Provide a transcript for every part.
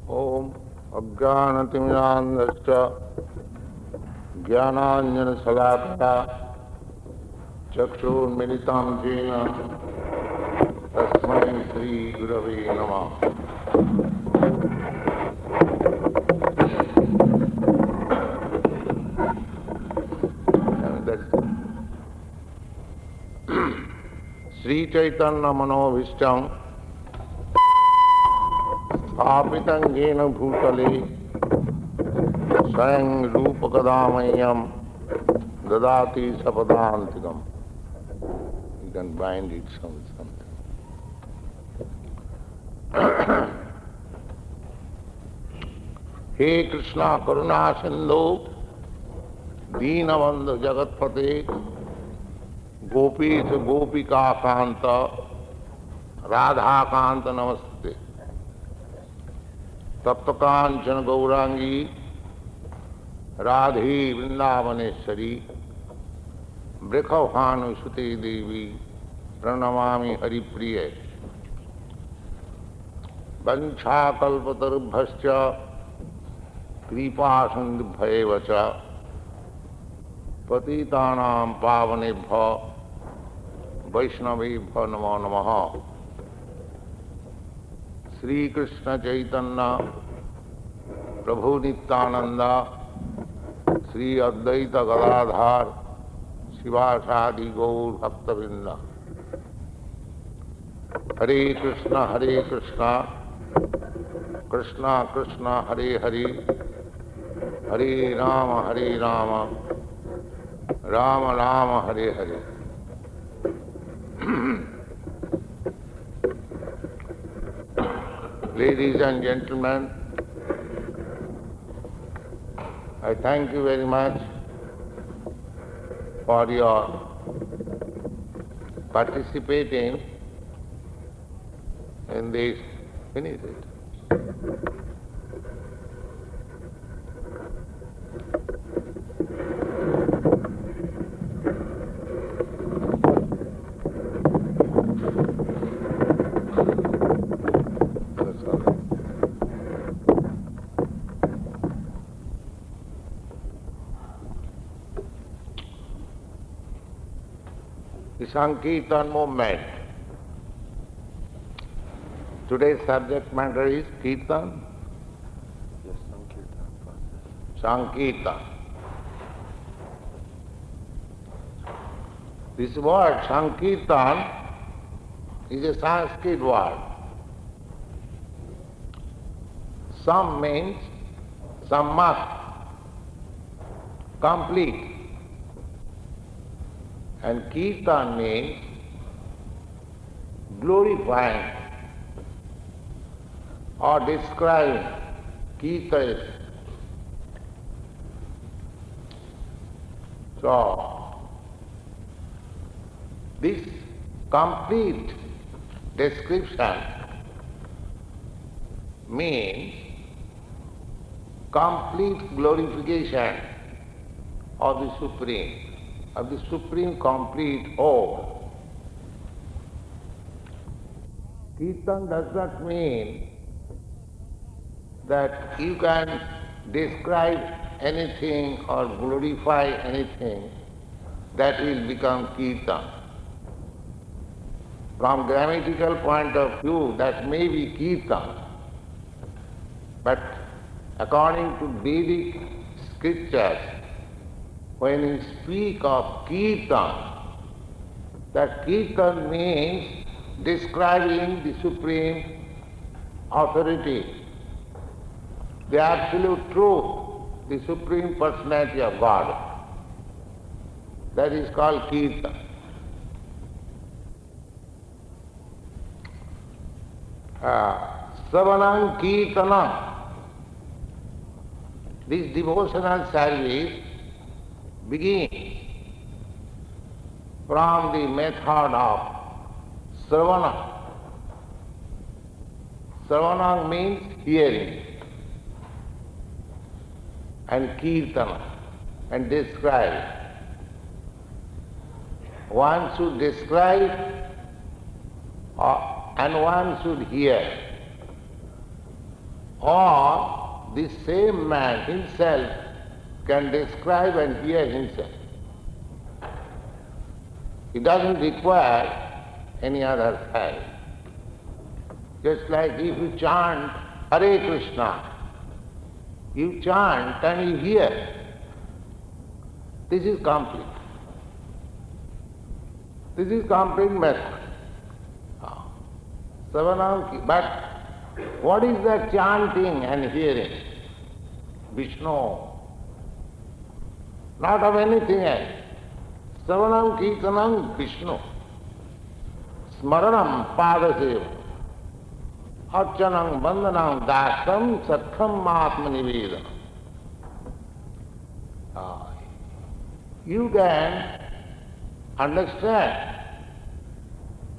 Om Ajnanatimyanascha Jnananjana-salakaya Chakshurmilitam Jena Tasmai Sri Gurave Namah. Sri Chaitanya Manovistam Apitam Jena Bhutale Swayam Rupakadamayam Dadati Sapadantikam. You can bind it something. He Krishna Karuna Sindhu Deenabandhu Jagatpate Gopis Gopika Kanta Radha Kanta Namaste Taptakanchana Gaurangi Radhi Vrindavaneshwari Brikhavhanu Sute Devi Pranamami Haripriye Vancha Kalpatarubhascha Kripa Sandubhayevacha Patitanam Pavanebhya Vaishnavebhya Namo Namaha. Sri Krishna Chaitanya Prabhu Nityananda Sri Advaita Gadadhar Sivasadi Gaur Bhaktavinda. Hare Krishna Krishna Krishna Hare Hare Hare Rama Rama Rama Hare Hare. Ladies and gentlemen, I thank you very much for your participating in this. Finish it. The Saṅkīrtana movement. Today's subject matter is Kirtan. Yes, Saṅkīrtana. Saṅkīrtana. This word Saṅkīrtana is a Sanskrit word. Sam means sammak, complete. And Kirtan means glorifying or describing. Kirta is. So, this complete description means complete glorification of the Supreme complete whole. Kirtan does not mean that you can describe anything or glorify anything that will become Kirtan. From grammatical point of view, that may be Kirtan. But according to Vedic scriptures, when you speak of Kirtan, that Kirtan means describing the supreme authority, the absolute truth, the supreme personality of God. That is called Kirtan. Savanam Kirtanam. This devotional service begins from the method of Sravana. Sravana means hearing, and Kirtana, and describe. One should describe and one should hear. or the same man himself can describe and hear himself. He doesn't require any other help. Just like if you chant Hare Krishna, you chant and you hear. This is complete. This is complete method. Savanam, but what is the chanting and hearing? Vishnu. Not of anything else. Savanam Kirtanam Vishnu. Smaranam Padaseva. Archanam Vandanam Dasam Sakham Atmanivedanam. You can understand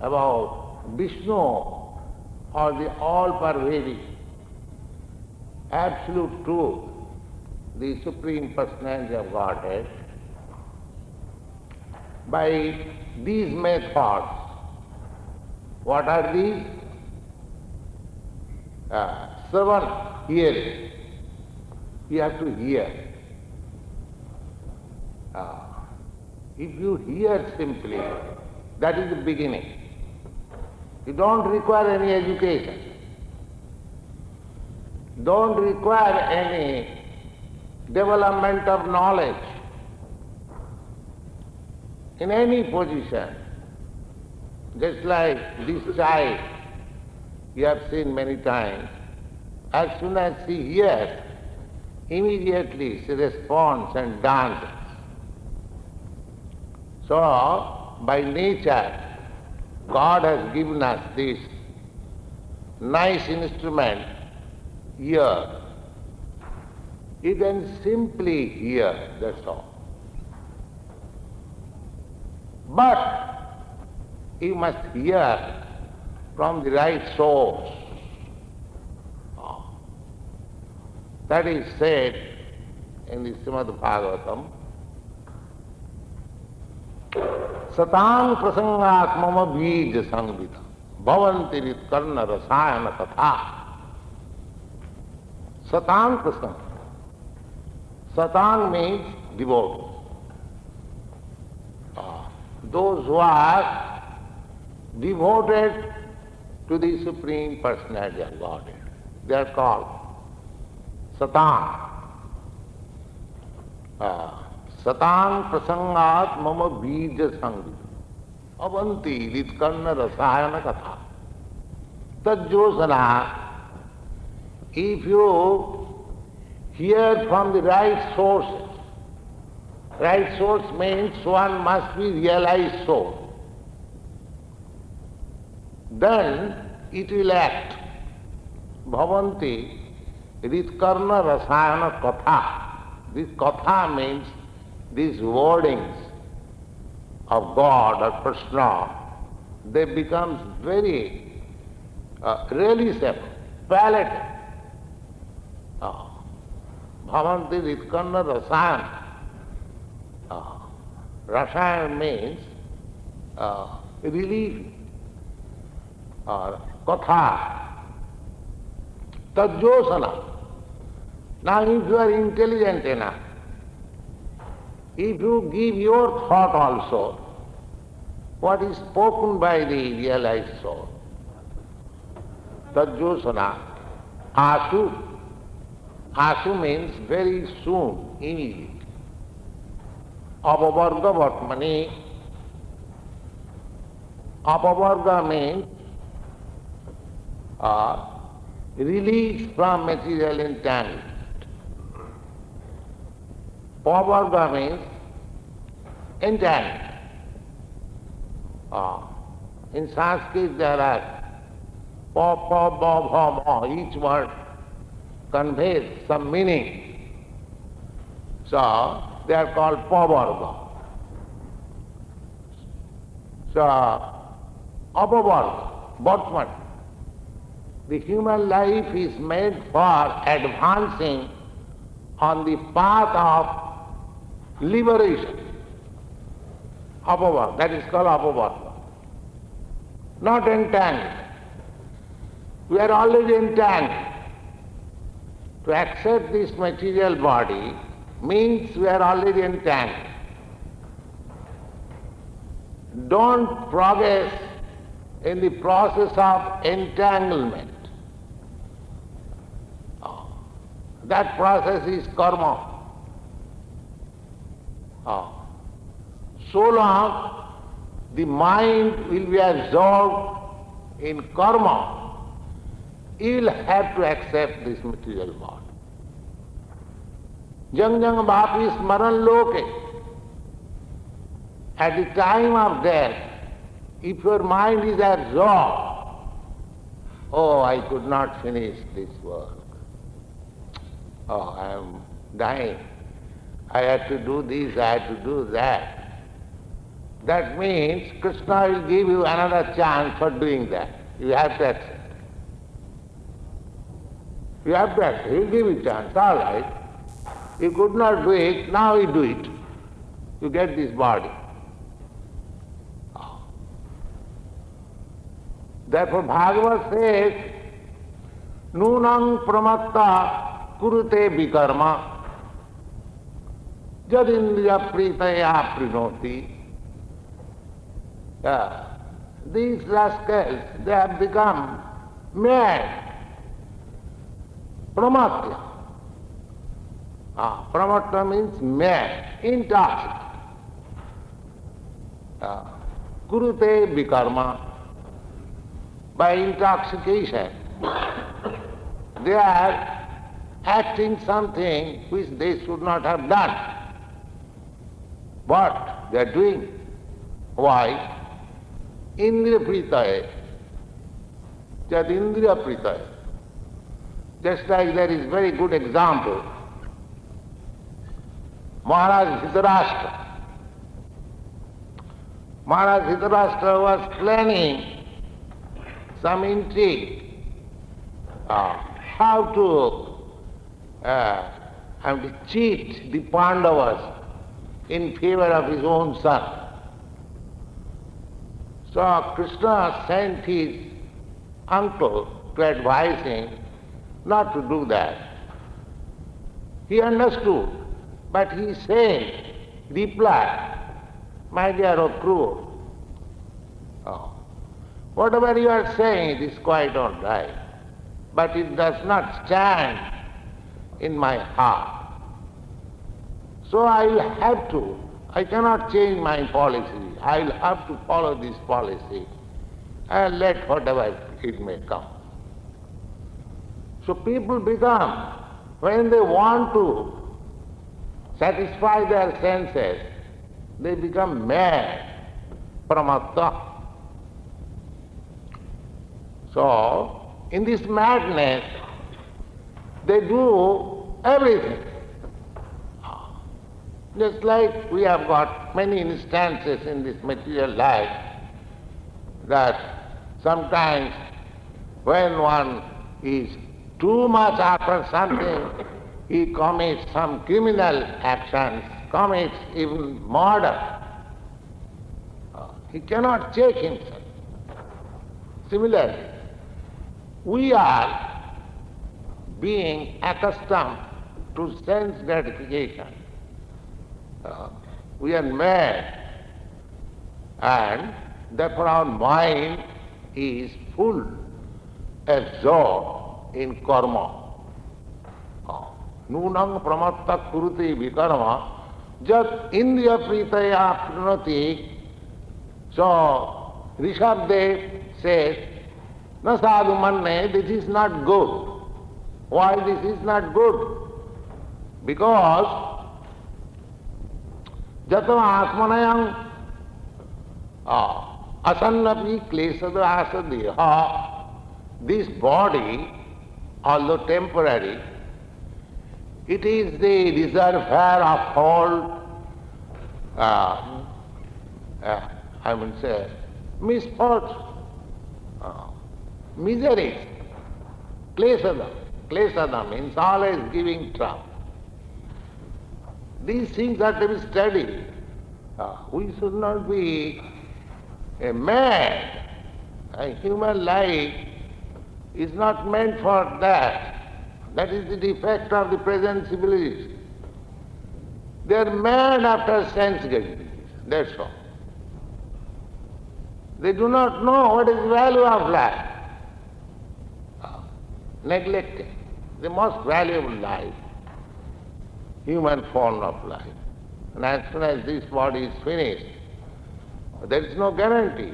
about Vishnu or the all-pervading absolute truth, the Supreme Personality of Godhead, by these methods. What are these? Seven hearing. You have to hear. If you hear simply, that is the beginning. You don't require any education. Don't require any development of knowledge. In any position, just like this child, you have seen many times, as soon as she hears, immediately she responds and dances. So, by nature, God has given us this nice instrument, ear. You can simply hear, that's all. But you must hear from the right source. That is said in the Srimad Bhagavatam. Satang prasangat mama bija sangvita bhavanti ritkarna rasayana katha. Satang prasang. Satang means devotees. Those who are devoted to the Supreme Personality of Godhead. They are called Satang. Satang prasangat mama bija sangvita avanti ritkarna rasayana katha. Tajjosana, if you hear from the right sources, right source means one must be realized soul, then it will act. Bhavanti ritkarna rasayana katha. This katha means these wordings of God or Krishna, they become very realisable, palatable. Bhavanti ritkarna rasayana. Rasayana means relief or katha. Tajjosana. Now if you are intelligent enough, if you give your thought also, what is spoken by the realized soul, Tajjosana, asu. Asu means very soon, immediately. Apavarga vatmani. Apavarga means release from material entanglement. Pavarga means entanglement. In Sanskrit there are pa, pa, ba, bha, ma. Each word conveys some meaning. So they are called pavarga. So apavarga, bhatman. The human life is made for advancing on the path of liberation. Apavarga, that is called apavarga. Not entangled. We are already entangled. To accept this material body means we are already entangled. Don't progress in the process of entanglement. That process is karma. So long the mind will be absorbed in karma, you will have to accept this material body. Jang jang bhapi smaran loke. At the time of death, if your mind is absorbed, oh, I could not finish this work. Oh, I am dying. I had to do this, I had to do that. That means Krishna will give you another chance for doing that. You have to accept. You have to accept. He will give you a chance, all right. You could not do it, now you do it. You get this body. Therefore Bhagavad says, Nunang pramatta kurute vikarma jadindriya pritaya prinoti. These rascals, they have become mad. Pramatta. Pramatta means mad, intoxicated. Kurute vikarma. By intoxication, they are acting something which they should not have done. What they are doing? Why? Indriya pritaya. Jad indriya pritaya. Just like there is very good example. Maharaj Dhritarashtra. Maharaj Dhritarashtra was planning some intrigue, how to cheat the Pandavas in favor of his own son. So Krishna sent his uncle to advise him not to do that. He understood, but he said, reply, my dear Akrura, whatever you are saying, it is quite all right, but it does not stand in my heart. So I will have to, I cannot change my policy. I will have to follow this policy and let whatever it may come. So people become, when they want to satisfy their senses, they become mad, pramatta. So, in this madness, they do everything. Just like we have got many instances in this material life that sometimes when one is too much after something, he commits some criminal actions, commits even murder. He cannot check himself. Similarly, we are being accustomed to sense gratification. We are mad, and therefore our mind is full, absorbed in karma. Nunang pramatta kuruti vikarma jat indriya pritaya prinoti. So Rishabdev says, na sadhu manne, this is not good. Why this is not good? Because jato atmanayam asannapi klesada asadeha, this body, although temporary, it is the reservoir of all, I would say, misfortune, miseries. Klesada. Klesada means always giving trouble. These things are to be studied. We should not be mad. A human life is not meant for that. That is the defect of the present civilization. They are mad after sense gratification, that's all. They do not know what is the value of life. Neglecting the most valuable life, human form of life. And as soon as this body is finished, there is no guarantee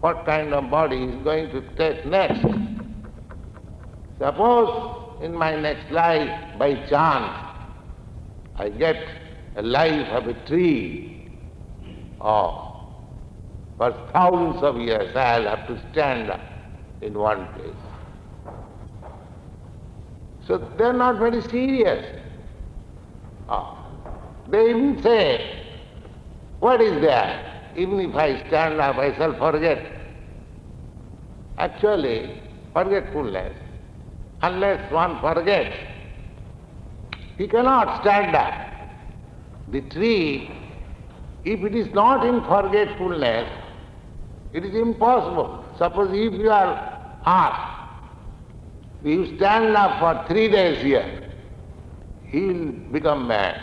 what kind of body is going to take next. Suppose in my next life, by chance, I get a life of a tree, or for thousands of years I'll have to stand up in one place. So they're not very serious. They even say, what is there? Even if I stand up, I shall forget. Actually, forgetfulness, unless one forgets, he cannot stand up. The tree, if it is not in forgetfulness, it is impossible. Suppose if you are asked, you stand up for 3 days here, he will become mad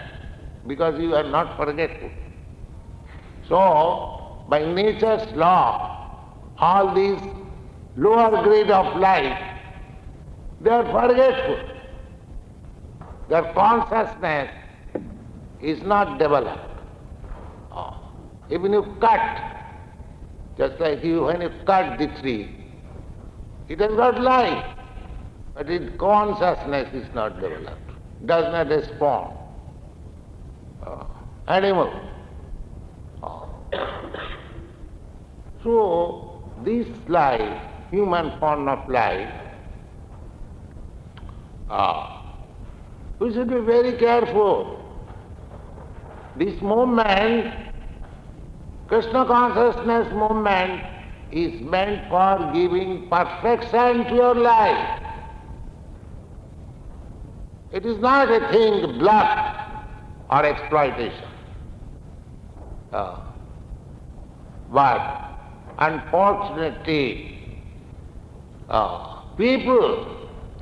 because you are not forgetful. So, by nature's law, all these lower grade of life, they are forgetful. Their consciousness is not developed. Even you cut, just like when you cut the tree, it has got life, but its consciousness is not developed, does not respond. Animal. So, this life, human form of life, we should be very careful. This movement, Krishna consciousness movement, is meant for giving perfection to your life. It is not a thing bluff or exploitation. But unfortunately, people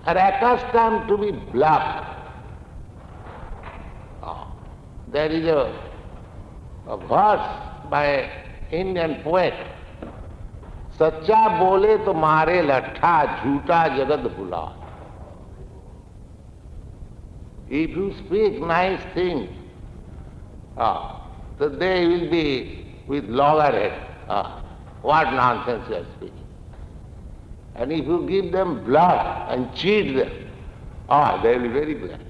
are accustomed to be bluffed. There is a verse by Indian poet, सच्चा बोले तो मारे लट्ठा झूठा जगत भुला. If you speak nice things, so they will be with loggerhead. What nonsense you are speaking. And if you give them bluff and cheat them, they will be very glad.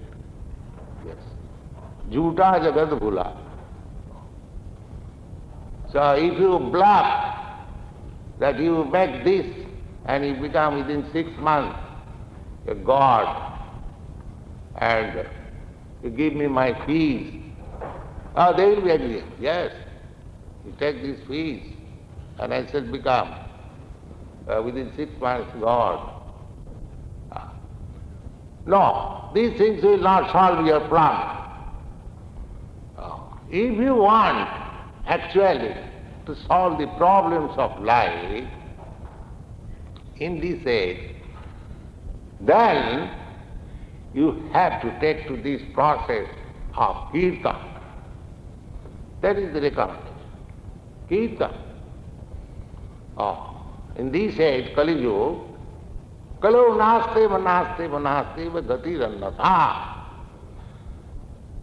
Yes. Jhoota jagat bhula. So if you bluff that you make this and you become within 6 months a god, and you give me my fees, they will be agreeing. Yes, you take these fees and I shall become within 6 months God. No, these things will not solve your problem. If you want actually to solve the problems of life in this age, then you have to take to this process of Kirtan. That is the recommendation. Kirtan. In this age, Kali Yuga, Kalau naste manaste gati rannatha.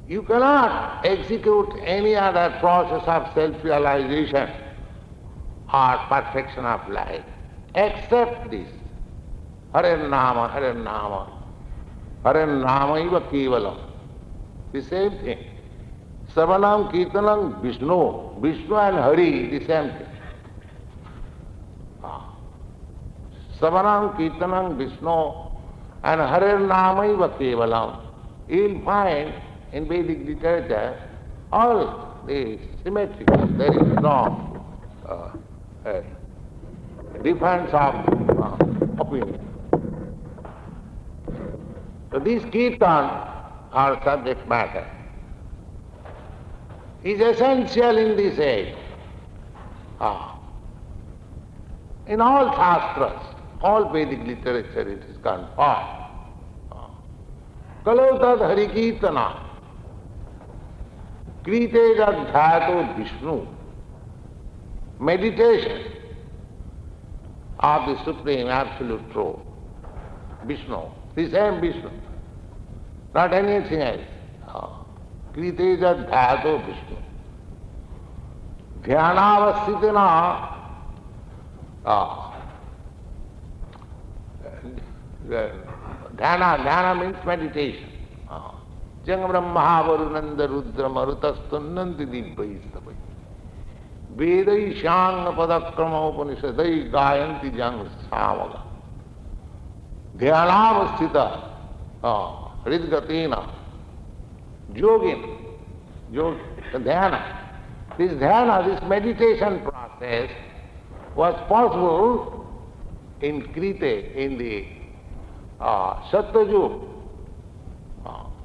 You cannot execute any other process of self-realization or perfection of life except this. Hare Nama, Hare Nama, Hare Nama iva kevalam. The same thing. Savanam Kirtanam Vishnu. Vishnu and Hari, the same thing. Savanam Kirtanam Vishnu and Hare Nama iva kevalam. You will find in Vedic literature all the symmetrical. There is no difference of opinion. So this Kirtan, our subject matter, is essential in this age. In all shastras, all Vedic literature, it is confirmed Kalau tad Harikirtana, Krite Dhyato Vishnu, meditation of the Supreme Absolute Truth, Vishnu, the same Vishnu, not anything else. Krite Dhyato Vishnu. Dhyanavasthitana, dhyana means meditation. Janga Brahma Varunanda Rudra Marutastunanti Dibbhai Sabai. Vedai Shanga Padakrama Upanishadai Gayanti Jang Savaga. Dhyanavasthita, Ridgatina, Yogin, Dhyana. This dhyana, this meditation process was possible in Krite, in the Satyajug.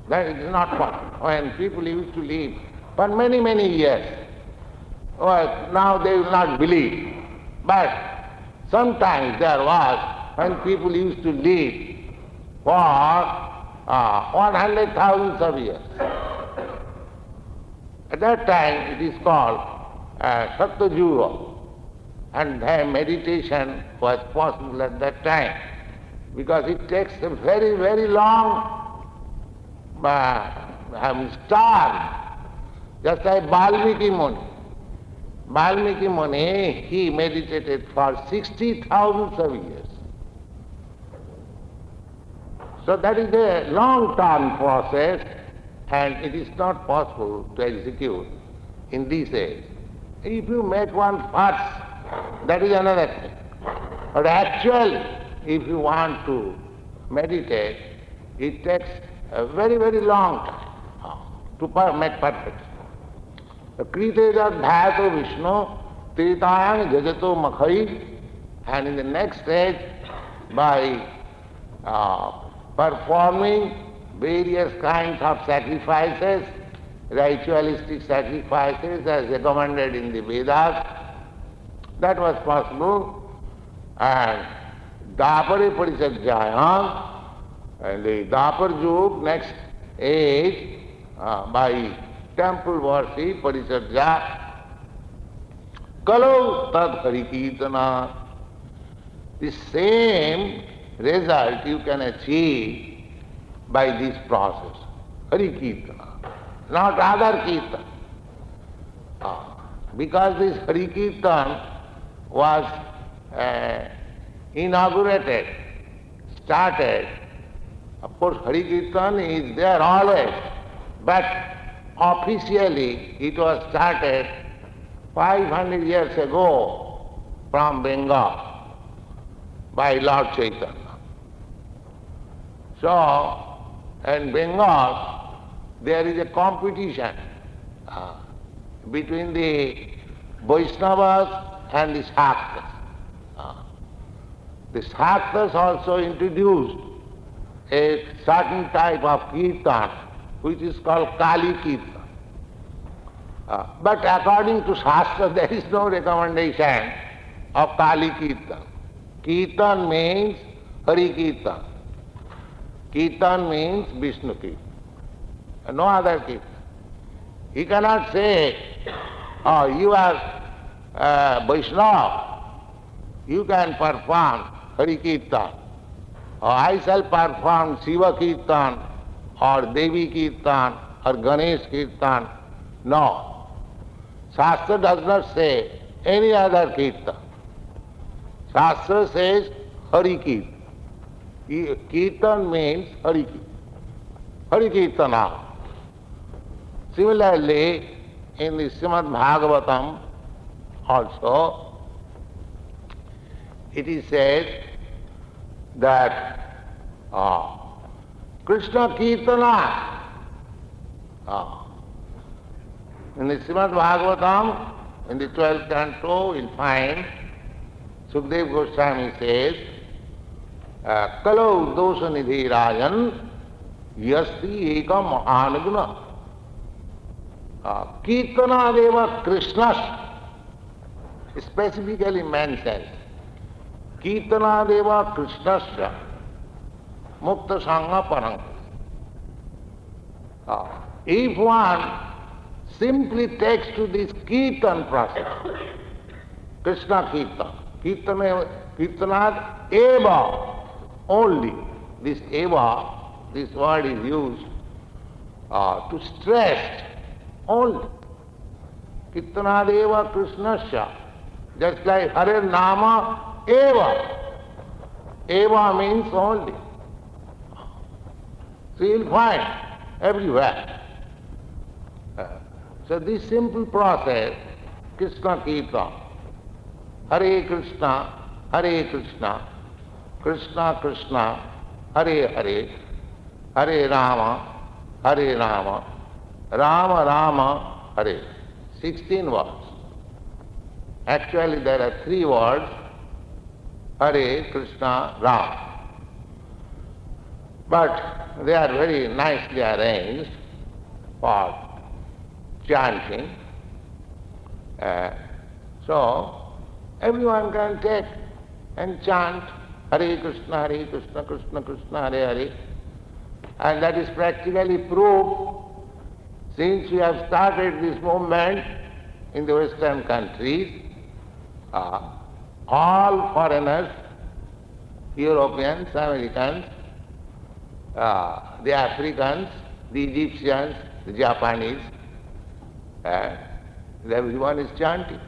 That is not possible. When people used to live for many, many years, now they will not believe. But sometimes there was when people used to live for 100,000 of years. At that time it is called Satyajug, and meditation was possible at that time because it takes a very, very long star, just like Valmiki Muni. Valmiki Muni, he meditated for 60,000 of years. So that is a long-term process, and it is not possible to execute in this age. If you make one first, that is another thing. But actually, if you want to meditate, it takes a very, very long time to make perfect. Krite Dhyato Vishnu, Tritayang Jajato Makhai, and in the next stage, by performing various kinds of sacrifices, ritualistic sacrifices as recommended in the Vedas, that was possible. And Dapare Parisajjayam, and the Dapar Yug, next age, by temple worship, Parisajja, Kalau Tad Harikirtana, the same result you can achieve by this process, Harikirtana, not other Kirtan. Because this Harikirtan was inaugurated, started. Of course, Harikirtan is there always, but officially it was started 500 years ago from Bengal by Lord Chaitanya. So, in Bengal, there is a competition between the Vaishnavas and the Saṅkīrtanas. The Saṅkīrtanas also introduced a certain type of Kirtan, which is called Kali Kirtan. But according to Shastra, there is no recommendation of Kali Kirtan. Kirtan means Hari Kirtan. Kirtan means Vishnu Kirtan. No other Kirtan. He cannot say, oh, you are Vaishnava, you can perform Hari Kirtan, or I shall perform Shiva Kirtan, or Devi Kirtan, or Ganesh Kirtan. No. Shastra does not say any other Kirtan. Shastra says Hari Kirtan. Kirtan means Hari Kirtan. Hari Kirtana. Similarly, in the Srimad Bhagavatam also, it is said that Krishna Kirtana, in the Srimad Bhagavatam, in the 12th canto, you'll find Sukdev Goswami says, Kalau dosha nidhi rajan yasti ekam anaguna Kirtana deva Krishnas specifically mentioned. Kirtana deva Krishnasya mukta sangha parang. If one simply takes to this Kirtan process, Krishna Kirtan, Kirtanat eva, only, this eva, this word is used to stress only. Kirtanat eva Krishnasya, just like Hare Nama eva. Eva means only. So you'll find everywhere. So this simple process, Krishna Kirtan, Hare Krishna, Krishna Krishna, Hare Hare, Hare Rama, Rama Rama, Hare. 16 words. Actually there are 3 words, Hare Krishna Ram. But they are very nicely arranged for chanting. So everyone can take and chant Hare Krishna, Krishna Krishna, Hare Hare. And that is practically proved since we have started this movement in the Western countries. All foreigners, Europeans, Americans, the Africans, the Egyptians, the Japanese, everyone is chanting.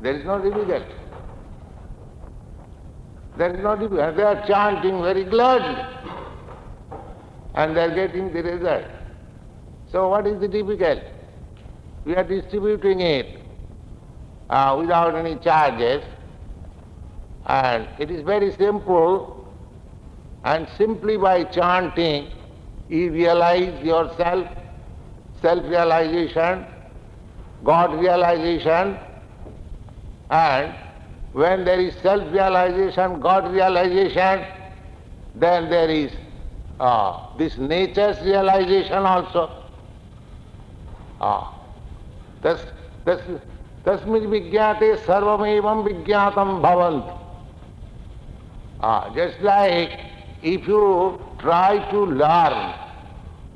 There is no difficulty. There is no difficulty. They are chanting very gladly and they are getting the result. So what is the difficulty? We are distributing it without any charges, and it is very simple, and simply by chanting you realize yourself, self-realization, God realization, and when there is self-realization, God realization, then there is this nature's realization also. Tasmid vijñāte sarvamevam vijñātam bhavanti. Just like if you try to learn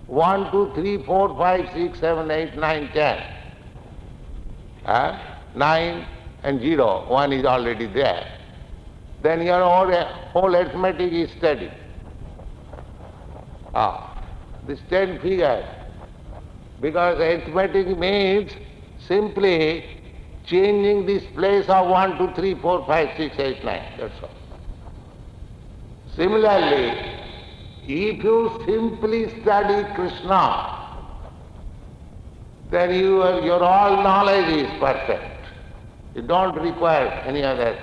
1, 2, 3, 4, 5, 6, 7, 8, 9, 10. 9 and 0, 1 is already there. Then your whole arithmetic is steady. This 10 figures. Because arithmetic means simply changing this place of 1, 2, 3, 4, 5, 6, 8, 9. That's all. Similarly, if you simply study Krishna, then your all knowledge is perfect. You don't require any other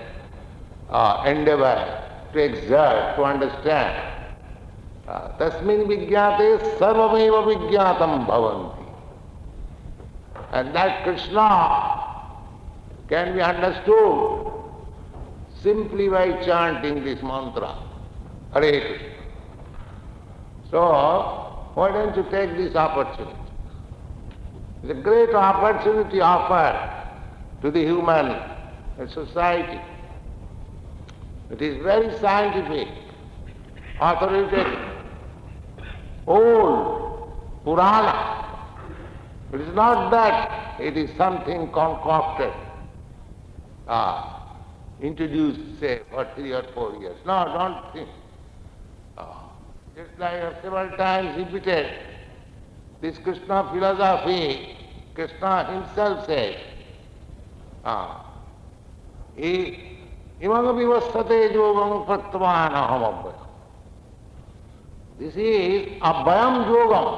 endeavor to exert, to understand. Tasmin vijñāte sarvameva vijñātam bhavanti. And that Krishna can be understood simply by chanting this mantra, Hare Krishna. So, why don't you take this opportunity? It's a great opportunity offered to the human society. It is very scientific, authoritative, old, Purana. It is not that it is something concocted, introduced, say, for 3 or 4 years. No, don't think. Just like I have several times repeated, this Krishna philosophy, Krishna himself says, imam vivasate yogam prattvan aham abhayam. This is abhayam yogam.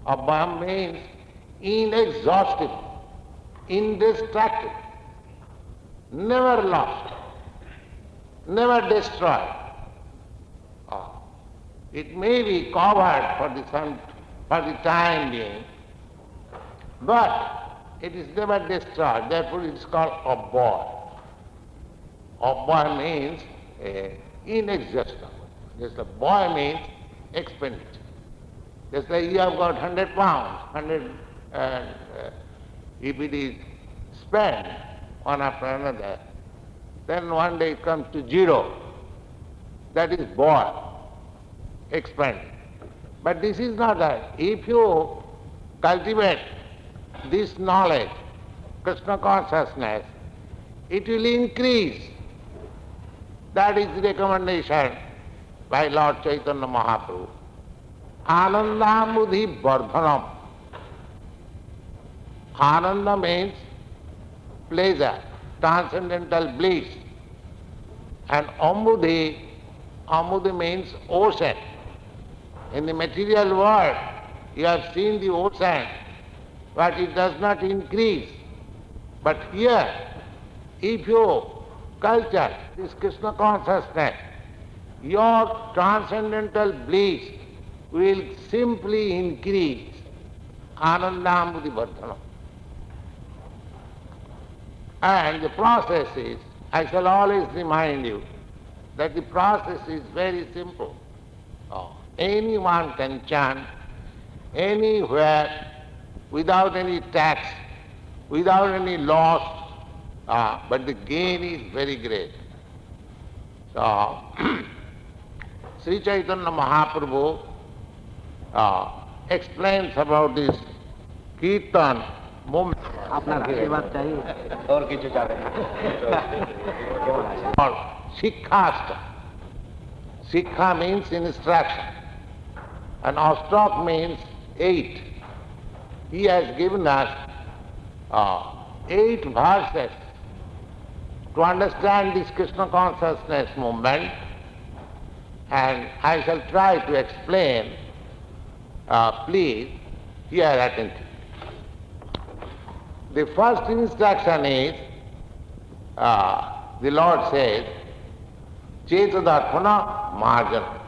Abhayam means inexhaustible, indestructible, never lost, never destroyed. It may be covered for the time being, but it is never destroyed. Therefore it is called abhaya. Abhaya means inexhaustible. Just abhaya means expenditure. Just like you have got 100 pounds, if it is spent one after another, then one day it comes to 0. That is bhaya, expend. But this is not that. If you cultivate this knowledge, Krishna consciousness, it will increase. That is the recommendation by Lord Chaitanya Mahaprabhu. Anandamudhi vardhanam. Ananda means pleasure, transcendental bliss. And ambudhi means ocean. In the material world, you have seen the ocean, but it does not increase. But here, if you culture this Krishna consciousness, your transcendental bliss will simply increase. Anandamudhi vardhanam. And the process is, I shall always remind you, that the process is very simple. Anyone can chant anywhere without any tax, without any loss, but the gain is very great. So, Sri Chaitanya Mahaprabhu explains about this Kirtan movement. Or Shikhasta. Shikha means instruction, and Ashtak means 8. He has given us 8 verses to understand this Krishna consciousness movement, and I shall try to explain. Please hear attentively. The first instruction is, the Lord says, Cetadarpana marjana.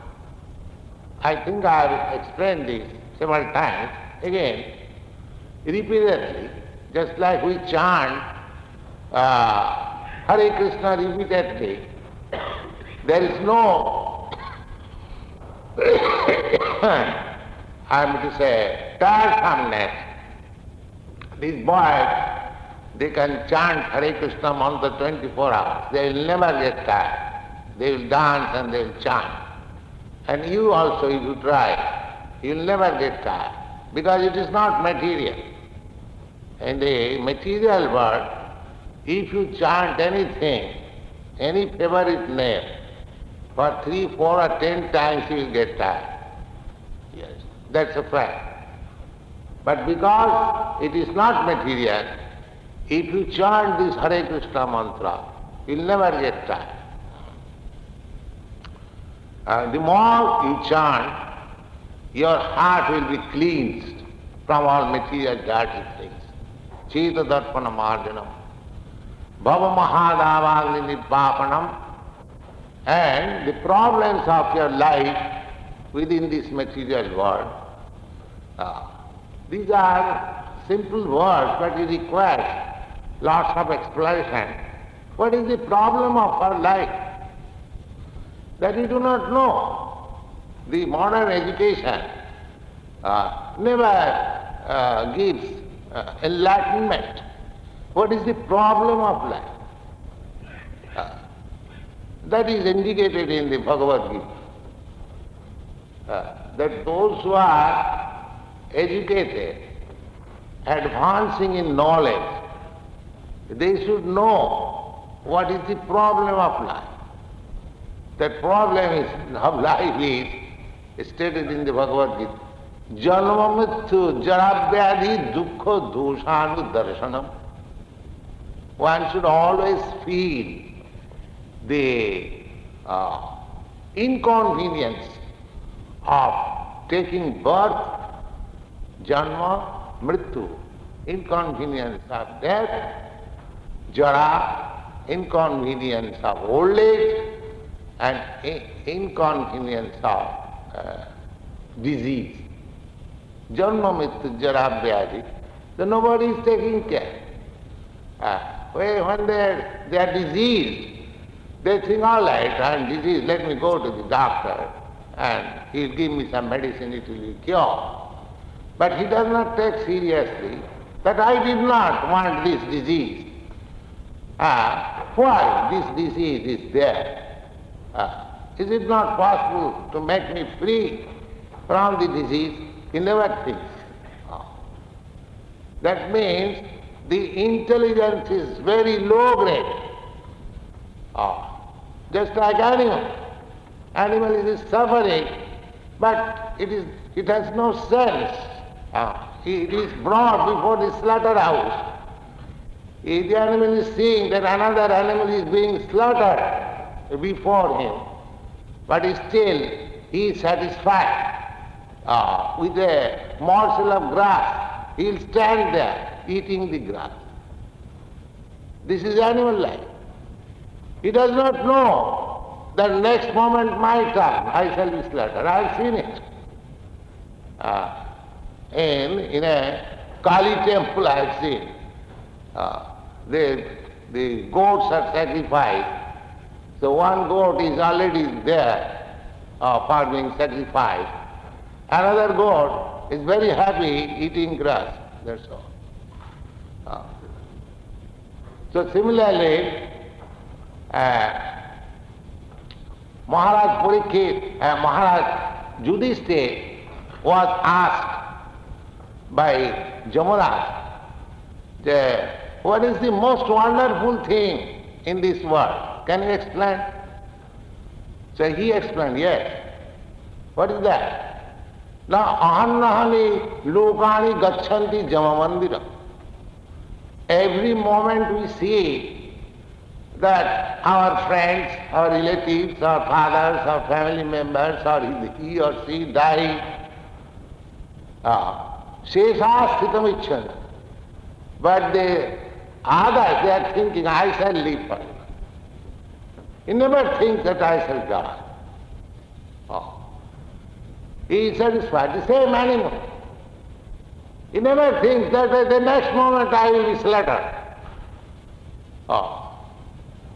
I think I have explained this several times. Again, repeatedly, just like we chant Hare Krishna repeatedly, there is no, I am to say, tiresomeness. These boys, they can chant Hare Krishna mantra 24 hours. They will never get tired. They will dance and they will chant. And you also, if you try, you will never get tired, because it is not material. In the material world, if you chant anything, any favorite name, for 3, 4 or 10 times you will get tired. Yes, that's a fact. But because it is not material, if you chant this Hare Krishna mantra, you will never get tired. The more you chant, your heart will be cleansed from all material dirty things. Cheta darpana marjanam, bhava mahadavagni nirvapanam, and the problems of your life within this material world. These are simple words, but it requires lots of explanation. What is the problem of our life? That we do not know. The modern education never gives enlightenment. What is the problem of life? That is indicated in the Bhagavad Gita. That those who are educated, advancing in knowledge, they should know what is the problem of life. That problem of life is stated in the Bhagavad Gita. Janma mrityu jaravyadhi dukkha doshanu darshanam. One should always feel the inconvenience of taking birth, janma, mrityu, inconvenience of death, jara, inconvenience of old age, and inconvenience of disease. Janma mrityu jara vyadhi. So nobody is taking care. When they are diseased, they think, all right, I am diseased, let me go to the doctor and he will give me some medicine, it will be cured. But he does not take seriously that I did not want this disease. Why this disease is there? Is it not possible to make me free from the disease? He never thinks. That means the intelligence is very low grade. Just like animal. Animal is suffering, but it has no sense. It is brought before the slaughterhouse. If the animal is seeing that another animal is being slaughtered before him, but still he is satisfied with a morsel of grass, he will stand there eating the grass. This is animal life. He does not know that next moment my turn, I shall be slaughtered. I have seen it. In a Kali temple I have seen. The goats are sacrificed. So one goat is already there for being sacrificed. Another goat is very happy eating grass. That's all. So similarly, Maharaj Parikshit, Maharaj Yudhishthira was asked by Jamaraj, what is the most wonderful thing in this world? Can you explain? So he explained, yes. What is that? Na ahannahani lokani gacchanti jamamandira. Every moment we see that our friends, our relatives, our fathers, our family members, or he or she die, shesha sthitam. But the others, they are thinking, I shall live forever. He never thinks that I shall die. He is satisfied. The same animal. He never thinks that the next moment I will be slaughtered.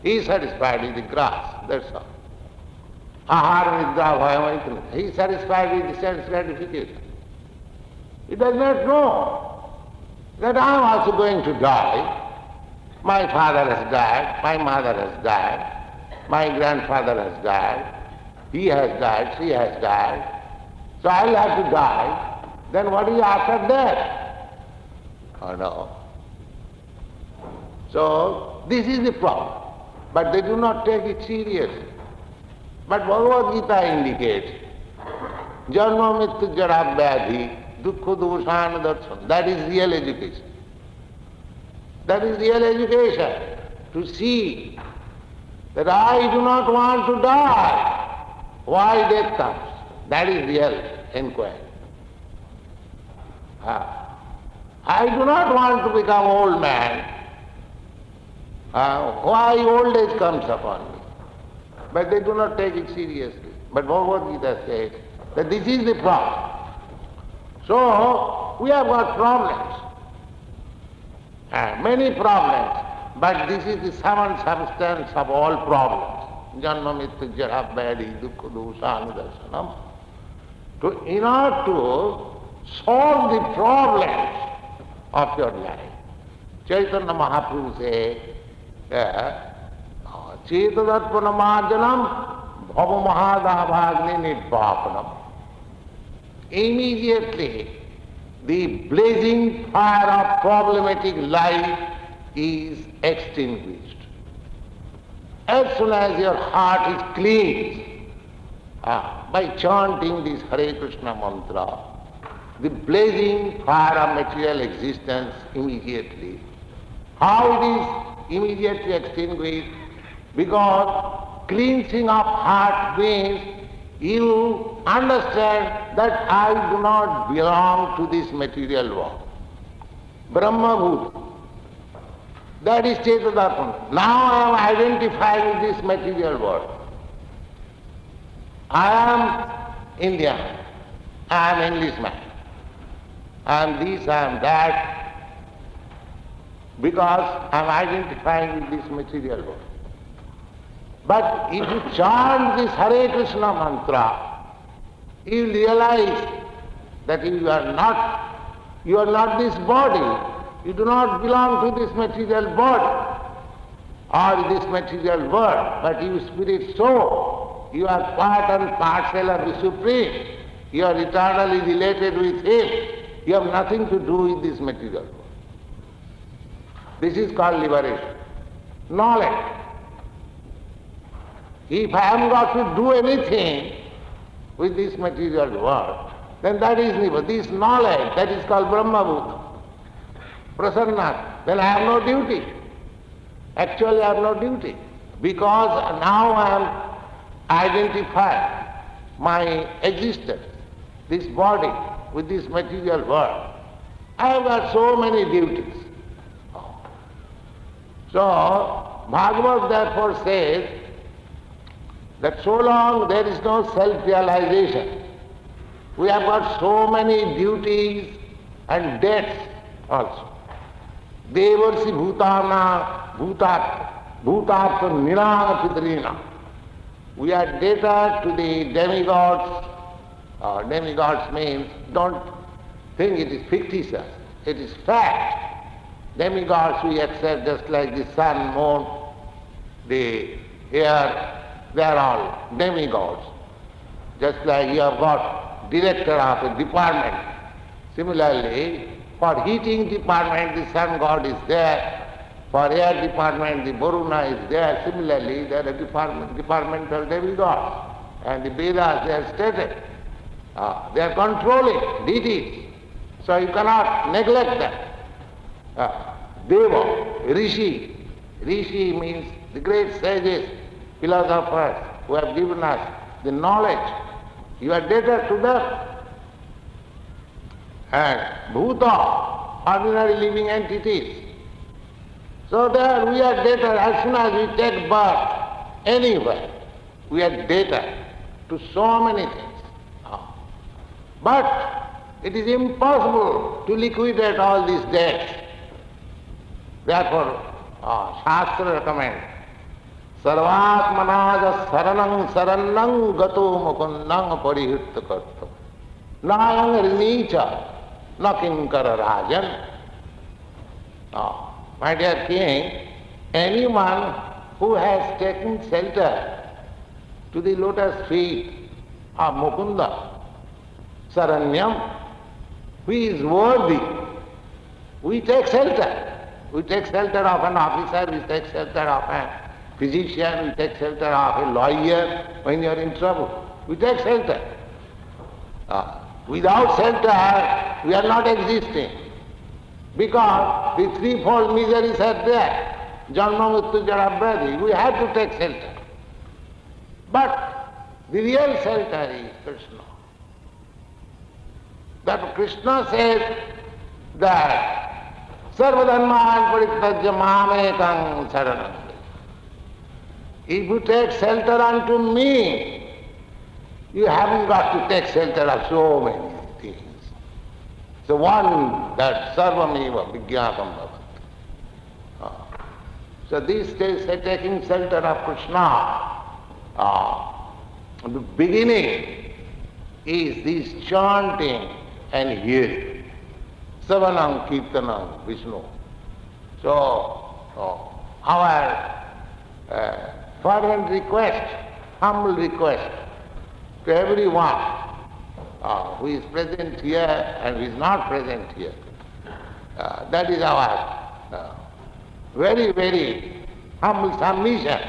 He is satisfied with the grass, that's all. Ahara nidra bhayamaitana. He is satisfied with the sense gratification. He does not know that I am also going to die. My father has died, my mother has died, my grandfather has died, he has died, she has died. So I will have to die. Then what is after death? Oh no. So this is the problem. But they do not take it seriously. But Bhagavad Gita indicates Janma Mrityu Jara Vyadhi Dukkha Doshana Darsana. That is real education. That is real education. To see that I do not want to die. Why death comes? That is real inquiry. I do not want to become old man. Why old age comes upon me? But they do not take it seriously. But Bhagavad Gita says that this is the problem. So, we have got problems. Many problems. But this is the sum and substance of all problems. Janma mrityu jara vyadhi dukkha doshana darshanam. In order to solve the problems of your life, Chaitanya Mahaprabhu says, Cetadarpanamarjanam bhava mahadabhagni nidvapanam. Immediately, the blazing fire of problematic life is extinguished. As soon as your heart is cleansed, by chanting this Hare Krishna mantra, the blazing fire of material existence immediately. How it is immediately extinguished? Because cleansing of heart means you understand that I do not belong to this material world. Brahma Bhut. That is Cetadarpana. Now I am identified with this material world. I am Indian. I am Englishman. I am this, I am that, because I am identifying with this material world. But if you chant this Hare Krishna mantra, you will realize that you are not this body. You do not belong to this material body or this material world, but you spirit soul. You are part and parcel of the Supreme. You are eternally related with Him. You have nothing to do with this material world. This is called liberation. Knowledge. If I am got to do anything with this material world, then that is liberation. This knowledge, that is called Brahma-bhuta. Prasanna, then I have no duty. Actually I have no duty. Because now I am identified my existence, this body, with this material world. I have got so many duties. So, Bhagavad therefore says that so long there is no self-realization, we have got so many duties and debts also. Devarsi bhutana bhutartha nirana pitrina. We are debtor to the demigods. Demigods means, don't think it is fictitious, it is fact. Demigods we accept just like the sun, moon, the air, they are all demigods. Just like you have got director of a department. Similarly, for heating department the sun god is there. For air department the Varuna is there. Similarly, there are departmental demigods. And the Vedas, they are stated. They are controlling deities. So you cannot neglect them. Deva, Rishi. Rishi means the great sages, philosophers who have given us the knowledge. You are debtor to them. And Bhuta, ordinary living entities. So there we are debtor as soon as we take birth anywhere. We are debtor to so many things. But it is impossible to liquidate all these debts. Therefore, Shastra recommends, Sarvatmanaja saranang sarannang gato mukundang parihirta kartam. Nayang rinicha nakinkara rajan. My dear king, anyone who has taken shelter to the lotus feet of Mukunda, Saranyam, who is worthy, we take shelter. We take shelter of an officer, we take shelter of a physician, we take shelter of a lawyer when you are in trouble. We take shelter. Without shelter, we are not existing. Because the threefold miseries are there. Janma, Mrityu, Jara, Vyadhi. We have to take shelter. But the real shelter is Krishna. That Krishna says that Sarvadharman parityajya mamekam saranam. If you take shelter unto me, you haven't got to take shelter of so many things. So one that sarvameva vijñātam bhavat. So these days taking shelter of Krishna, the beginning is this chanting and hearing. Saṅkīrtana Vishnu. So our fervent request, humble request to everyone who is present here and who is not present here, that is our very, very humble submission.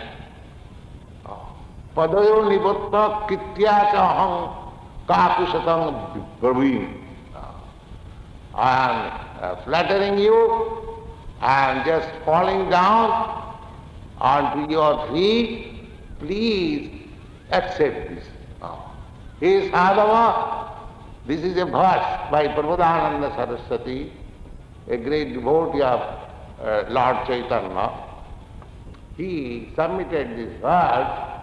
Padayo nivatta kitya chaham kakusatang bravim. I am flattering you, I am just falling down onto your feet. Please accept this. He Sadhava, this is a verse by Prabodhananda Saraswati, a great devotee of Lord Chaitanya. He submitted this verse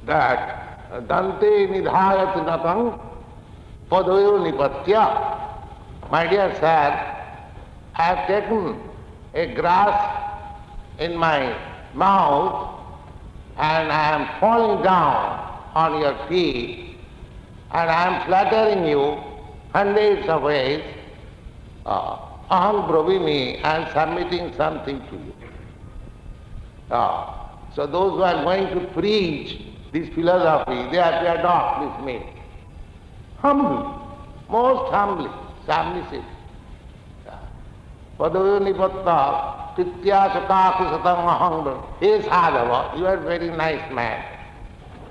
that Dante nidhayat natang Padayo nipatya. My dear sir, I have taken a grass in my mouth and I am falling down on your feet and I am flattering you hundreds of ways. Aham bravimi, I am submitting something to you. So those who are going to preach this philosophy, they have to adopt this meaning. Humbly, most humbly, submissive. Padayo nipatta pitya sakaku satam aham. Hey sadhava, you are very nice man.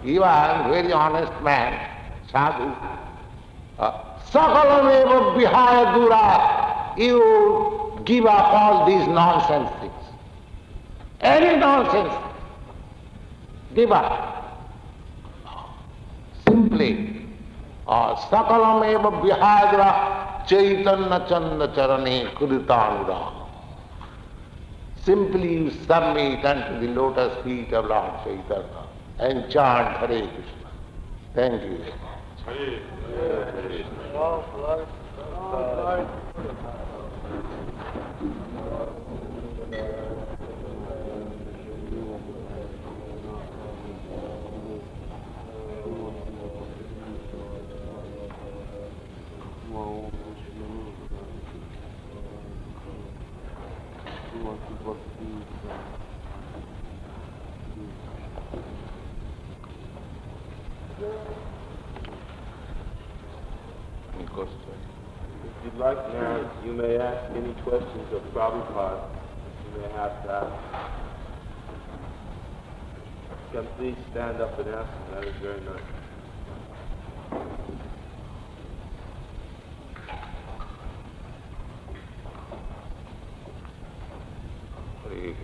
You are very honest man, sadhu. Sakalameva vihaya dura. You give up all these nonsense things. Any nonsense, give up. Simply, sakalameva vihaya dura chaitanya chanda charane kuditanura. Simply you submit unto the lotus feet of Lord Chaitanya and chant Hare Krishna. Thank you very much. Hare Any question? If you'd like now, you may ask any questions of Prabhupada. You may have that. You can please stand up and ask them. That is very nice. Hare Krishna.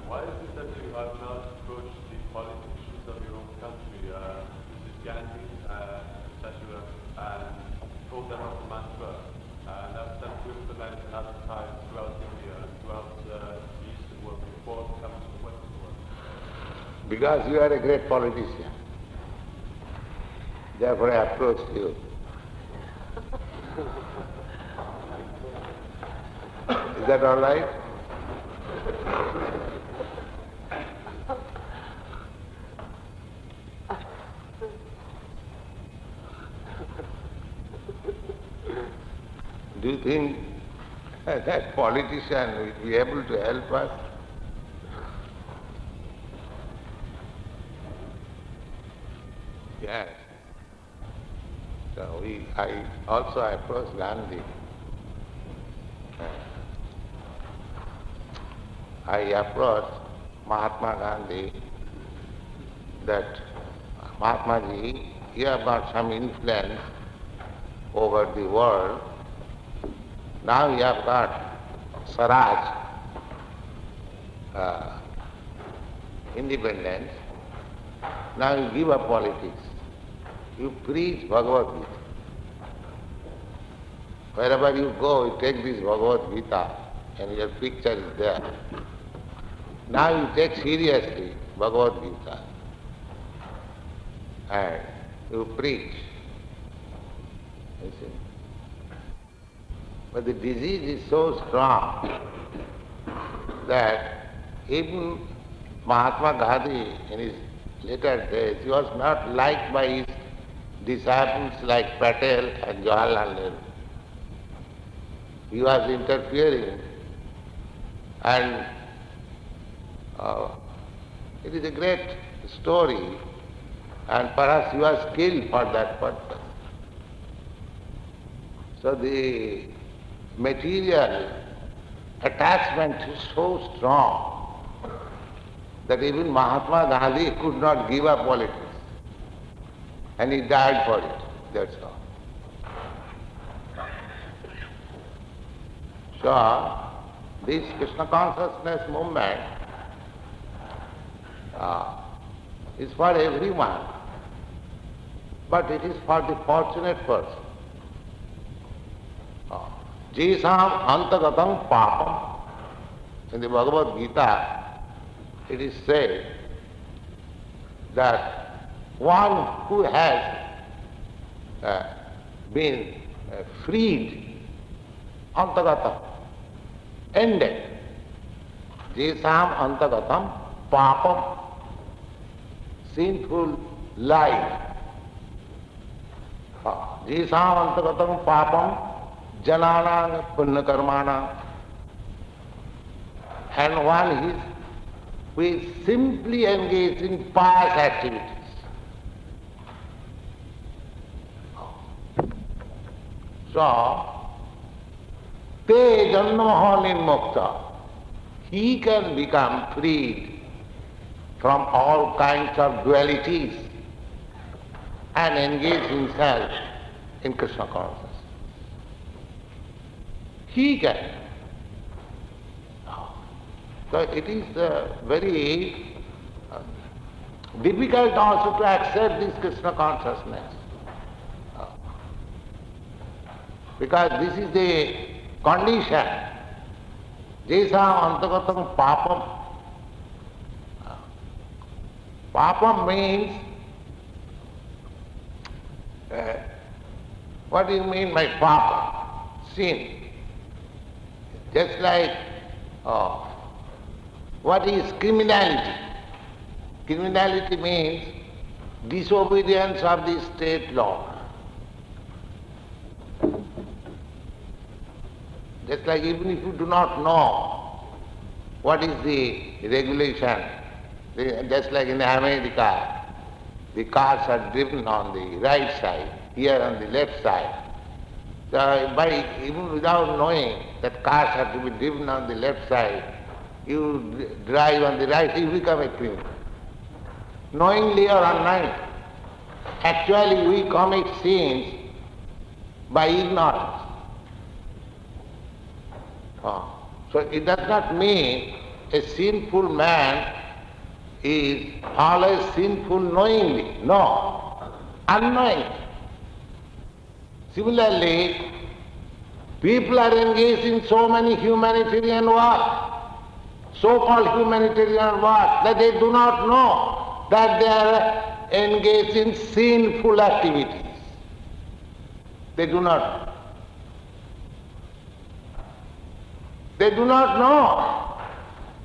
Why is it that you have not approached the politicians of your own country, Mrs. Gandhi, etc., and told them of the mantra, and asked them to implement and advertise throughout India and throughout the Eastern world before coming to the Western world? Because you are a great politician. Therefore I approached you. Is that all right? Do you think that politician will be able to help us? Yes. So I also approached Gandhi. I approached Mahatma Gandhi that Mahatma Ji, you have got some influence over the world. Now you have got Swaraj, independence. Now you give up politics. You preach Bhagavad Gita. Wherever you go, you take this Bhagavad Gita and your picture is there. Now you take seriously Bhagavad Gita and you preach. You see. But the disease is so strong that even Mahatma Gandhi in his later days, he was not liked by his disciples like Patel and Jawaharlal Nehru. He was interfering, and it is a great story, and perhaps he was killed for that purpose. So the material attachment is so strong that even Mahatma Gandhi could not give up politics. And he died for it, that's all. So, this Krishna consciousness movement is for everyone, but it is for the fortunate person. Jesam antagatam papam. In the Bhagavad Gita, it is said that one who has been freed, antagatam, ended, jesam antagatam papam, sinful life, jesam antagatam papam, janana punya karmana, and one is We simply engage in pious activities. So, te janmaha nirmukta. He can become freed from all kinds of dualities and engage himself in Krishna consciousness. He can. So it is very difficult also to accept this Krishna consciousness. Because this is the condition. Jesam antagatam papam. Papam means, what do you mean by papa? Sin. Just like, what is criminality? Criminality means disobedience of the state law. Just like even if you do not know what is the regulation, just like in America, the cars are driven on the right side, here on the left side. Even without knowing that cars are to be driven on the left side, you drive on the right, you become a criminal. Knowingly or unknowingly. Actually we commit sins by ignorance. So it does not mean a sinful man is always sinful knowingly. No, unknowingly. Similarly, people are engaged in so many humanitarian work, so-called humanitarian work, that they do not know that they are engaged in sinful activities. They do not know. They do not know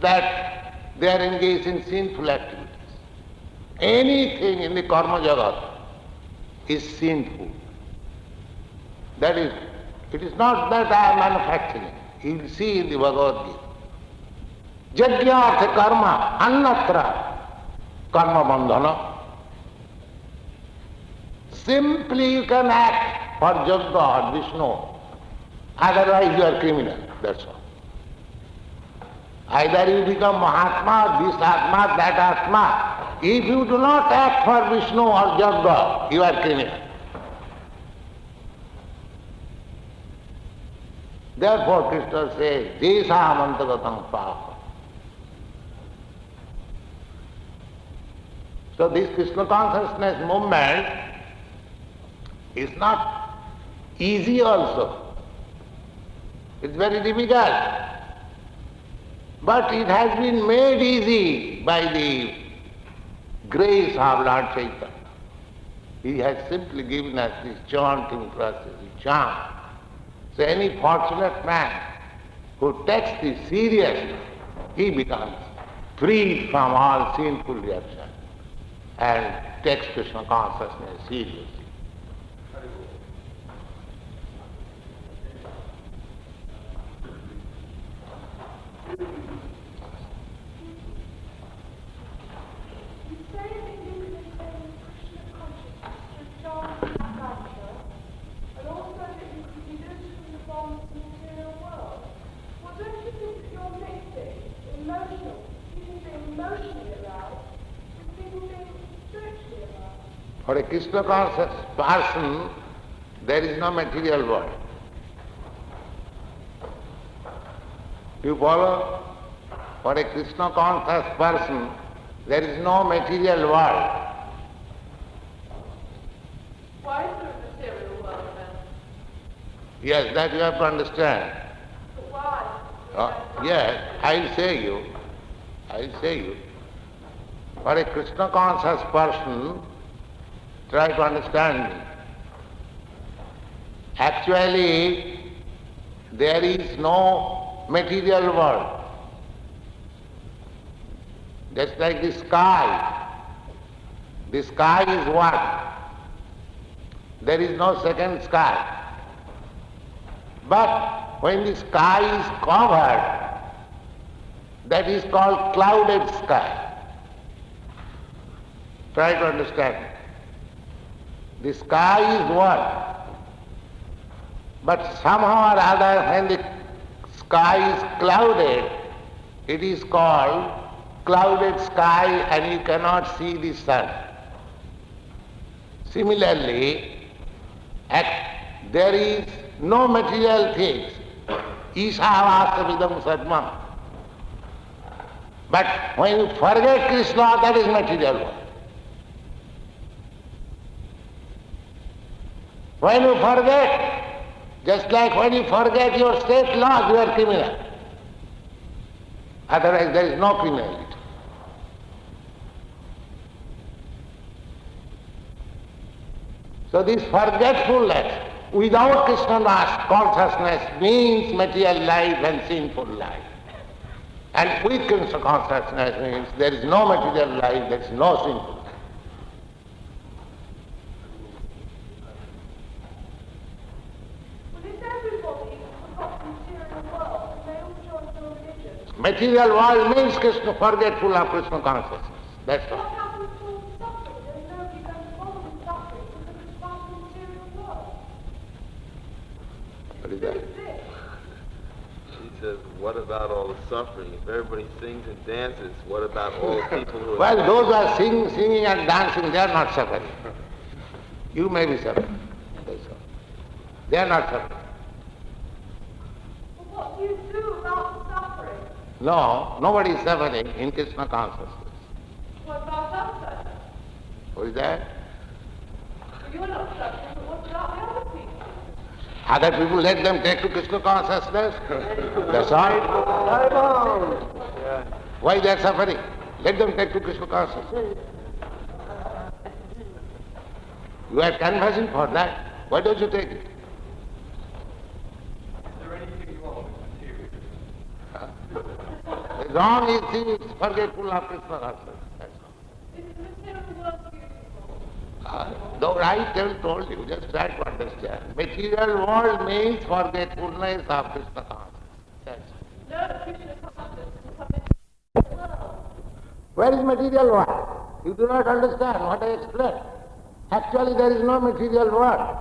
that they are engaged in sinful activities. Anything in the karma jagat is sinful. That is, it is not that I am manufacturing. You will see in the Bhagavad Gita. Yajna karma annatra karma bandhana. Simply you can act for Jagga or Vishnu, otherwise you are criminal, that's all. Either you become Mahatma, this Atma, that Atma. If you do not act for Vishnu or Jagga, you are criminal. Therefore Krishna says, Jesam antagatam papa. So this Krishna consciousness movement is not easy also. It's very difficult. But it has been made easy by the grace of Lord Chaitanya. He has simply given us this chanting process, the chant. So any fortunate man who takes this seriously, he becomes freed from all sinful reaction and takes Krishna consciousness seriously. For a Krishna conscious person, there is no material world. You follow? For a Krishna conscious person, there is no material world. Why is there a material world then? Yes, that you have to understand. But why? Yes, I'll say you. For a Krishna conscious person, try to understand me. Actually, there is no material world. Just like the sky. The sky is one. There is no second sky. But when the sky is covered That is called clouded sky. Try to understand. The sky is one, but somehow or other when the sky is clouded, it is called clouded sky and you cannot see the sun. Similarly, there is no material things. Ishavāsavidam sarvam. But when you forget Krishna, that is material world. When you forget, just like when you forget your state laws, you are criminal. Otherwise there is no criminality. So this forgetfulness without Krishna consciousness means material life and sinful life. And with Krishna consciousness means there is no material life, there is no sinful life. Well, if everybody forgot the material world and they all joined the religion, Material world means Krishna, forgetful of Krishna consciousness. That's what all. happens to all the suffering? There's nobody going to follow the suffering because it's part of the material world. What is that? She says, what about all the suffering? If everybody sings and dances, what about all the people who are... Well, those who are singing and dancing, they are not suffering. You may be suffering. That's all. They are not suffering. Well, what do you do about the suffering? No, nobody is suffering in Krishna consciousness. What about us then? What is that? Well, you're not suffering, but what about the other people? Other people, let them take to Krishna consciousness. That's all. Why they are suffering? Let them take to Krishna consciousness. You are conversing for that. Why don't you take it? Is there anything wrong with material? The wrong is he is forgetful of Krishna consciousness. That's all. Is the material world beautiful? Though I told you, just try to understand. Material world means forgetfulness of Krishna consciousness. That's all. No, Krishna consciousness can come into the world. Where is material world? You do not understand what I explained. Actually, there is no material world.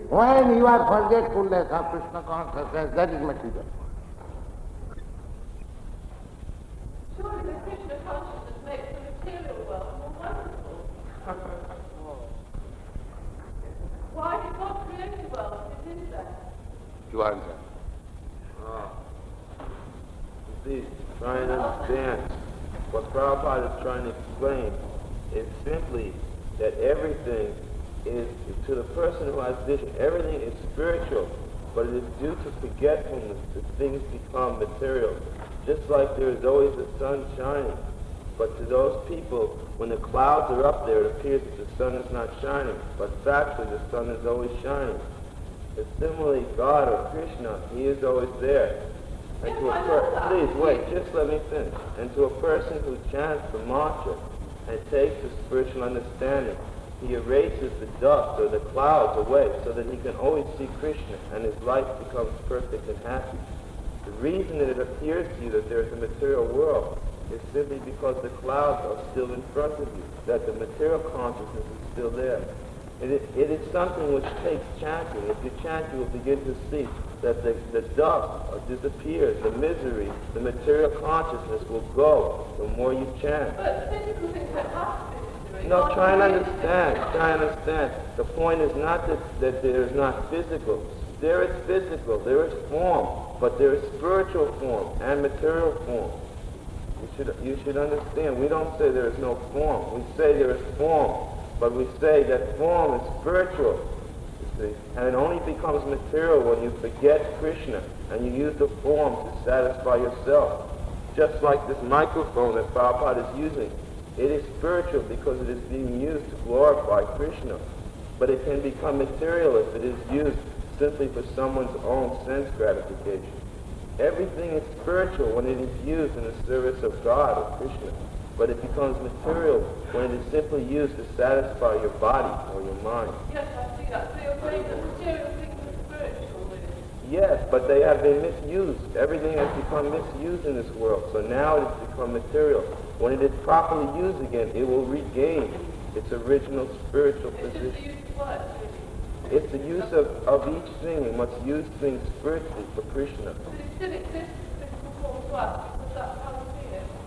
When you are forgetfulness of Krishna consciousness, that is material. Surely the Krishna consciousness makes the material world more wonderful. Why did God create the world if it is there? You answer. See, try and understand. What Prabhupada is trying to explain is simply that everything is, to the person who has vision, everything is spiritual, but it is due to forgetfulness that things become material. Just like there is always the sun shining, but to those people, when the clouds are up there, it appears that the sun is not shining, but factually the sun is always shining. And similarly, God or Krishna, he is always there. And to a please wait, just let me finish. And to a person who chants the mantra and takes the spiritual understanding, he erases the dust or the clouds away so that he can always see Krishna and his life becomes perfect and happy. The reason that it appears to you that there is a material world is simply because the clouds are still in front of you, that the material consciousness is still there. It is something which takes chanting. If you chant, you will begin to see that the dust disappears, the misery, the material consciousness will go the more you chant. But physical things don't have to be misery. No, try and understand. The point is not that there is not physical. There is physical, there is form, but there is spiritual form and material form. You should understand, we don't say there is no form. We say there is form, but we say that form is spiritual. You see? And it only becomes material when you forget Krishna and you use the form to satisfy yourself. Just like this microphone that Prabhupada is using. It is spiritual because it is being used to glorify Krishna. But it can become material if it is used simply for someone's own sense gratification. Everything is spiritual when it is used in the service of God or Krishna. But it becomes material when it is simply used to satisfy your body or your mind. Yes, I see that. So you're saying that material things are spiritual, really? Yes, but they have been misused. Everything has become misused in this world. So now it has become material. When it is properly used again, it will regain its original spiritual position. It's the use of each thing. We must use things spiritually for Krishna.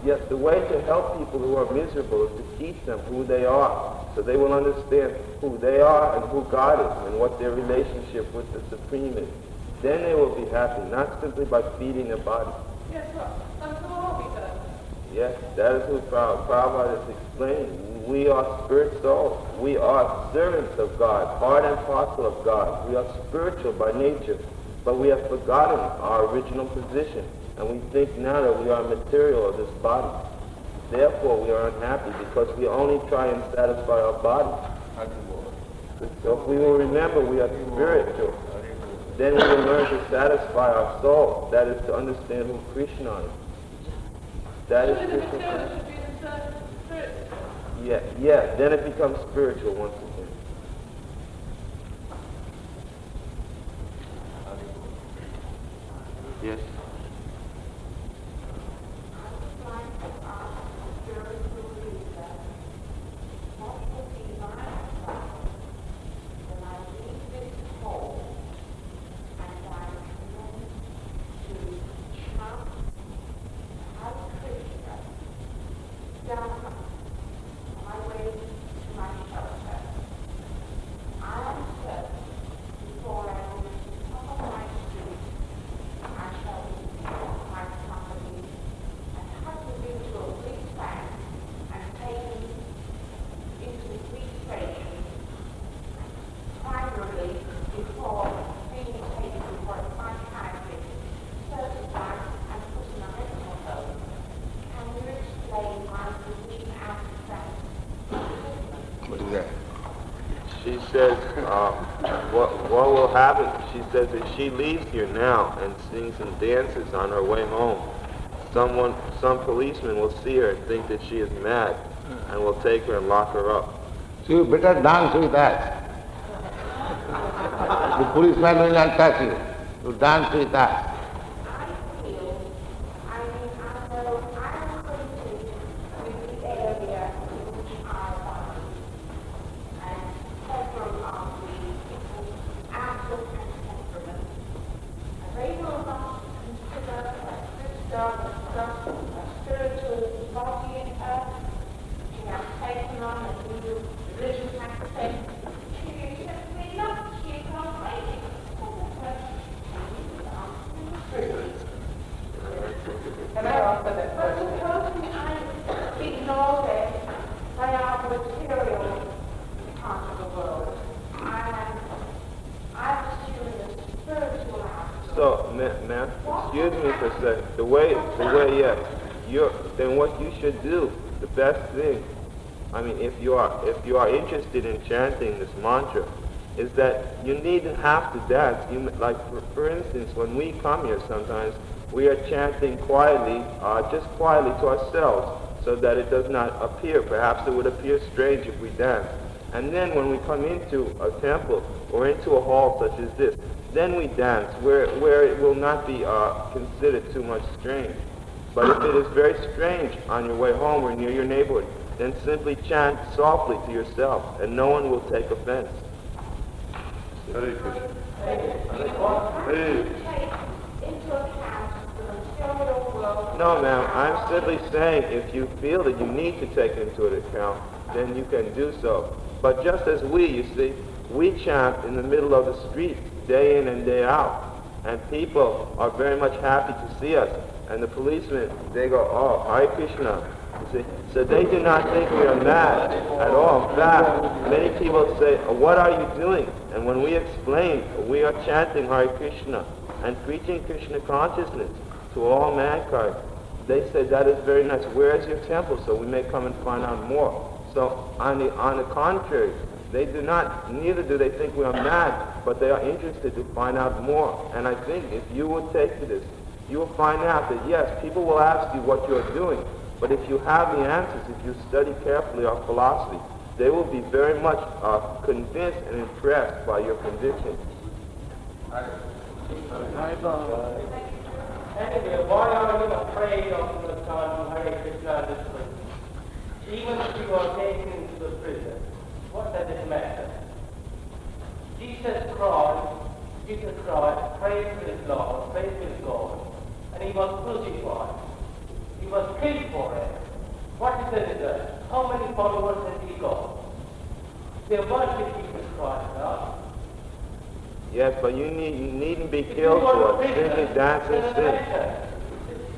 Yes, the way to help people who are miserable is to teach them who they are, so they will understand who they are and who God is and what their relationship with the Supreme is. Then they will be happy, not simply by feeding their body. Yes, that's who are we then? Yes, that is what Prabhupada is explaining. We are spirit souls. We are servants of God, part and parcel of God. We are spiritual by nature, but we have forgotten our original position, and we think now that we are material of this body. Therefore, we are unhappy because we only try and satisfy our body. So if we will remember we are spiritual, then we will learn to satisfy our soul. That is to understand who Krishna is. That is Krishna. Yeah, then it becomes spiritual once again. Yes. She says, what will happen? She says if she leaves here now and sings and dances on her way home, some policeman will see her and think that she is mad and will take her and lock her up. So you better dance with us. The policeman will not touch you. You dance with us. So, ma'am, excuse me for a second. The way, yes. Then what you should do, the best thing, I mean, if you are interested in chanting this mantra, is that you needn't have to dance. Like, for instance, when we come here sometimes, we are chanting quietly, just quietly to ourselves, so that it does not appear. Perhaps it would appear strange if we dance. And then when we come into a temple or into a hall such as this, then we dance, where it will not be considered too much strange. But if it is very strange on your way home or near your neighborhood, then simply chant softly to yourself, and no one will take offense. Hare Krishna. No, ma'am, I'm simply saying if you feel that you need to take it into account, then you can do so. But just as you see, we chant in the middle of the street, day in and day out, and people are very much happy to see us. And the policemen, they go, oh, Hare Krishna. You see? So they do not think we are mad at all. In fact, many people say, what are you doing? And when we explain, we are chanting Hare Krishna and preaching Krishna consciousness to all mankind, they say that is very nice. Where is your temple? So we may come and find out more. So on the contrary, neither do they think we are mad, but they are interested to find out more. And I think if you will take to this, you will find out that yes, people will ask you what you are doing, but if you have the answers, if you study carefully our philosophy, they will be very much convinced and impressed by your convictions. Anyway, why are you afraid of the chanting Hare Krishna this way? Even if you are taken into the prison, what does it matter? Jesus Christ prayed to his Lord, prayed to his God, and he was crucified. He was killed for it. What is the result? How many followers has he got? They worship Jesus Christ now. Yes, but you needn't be killed for it. Simply dance and sing.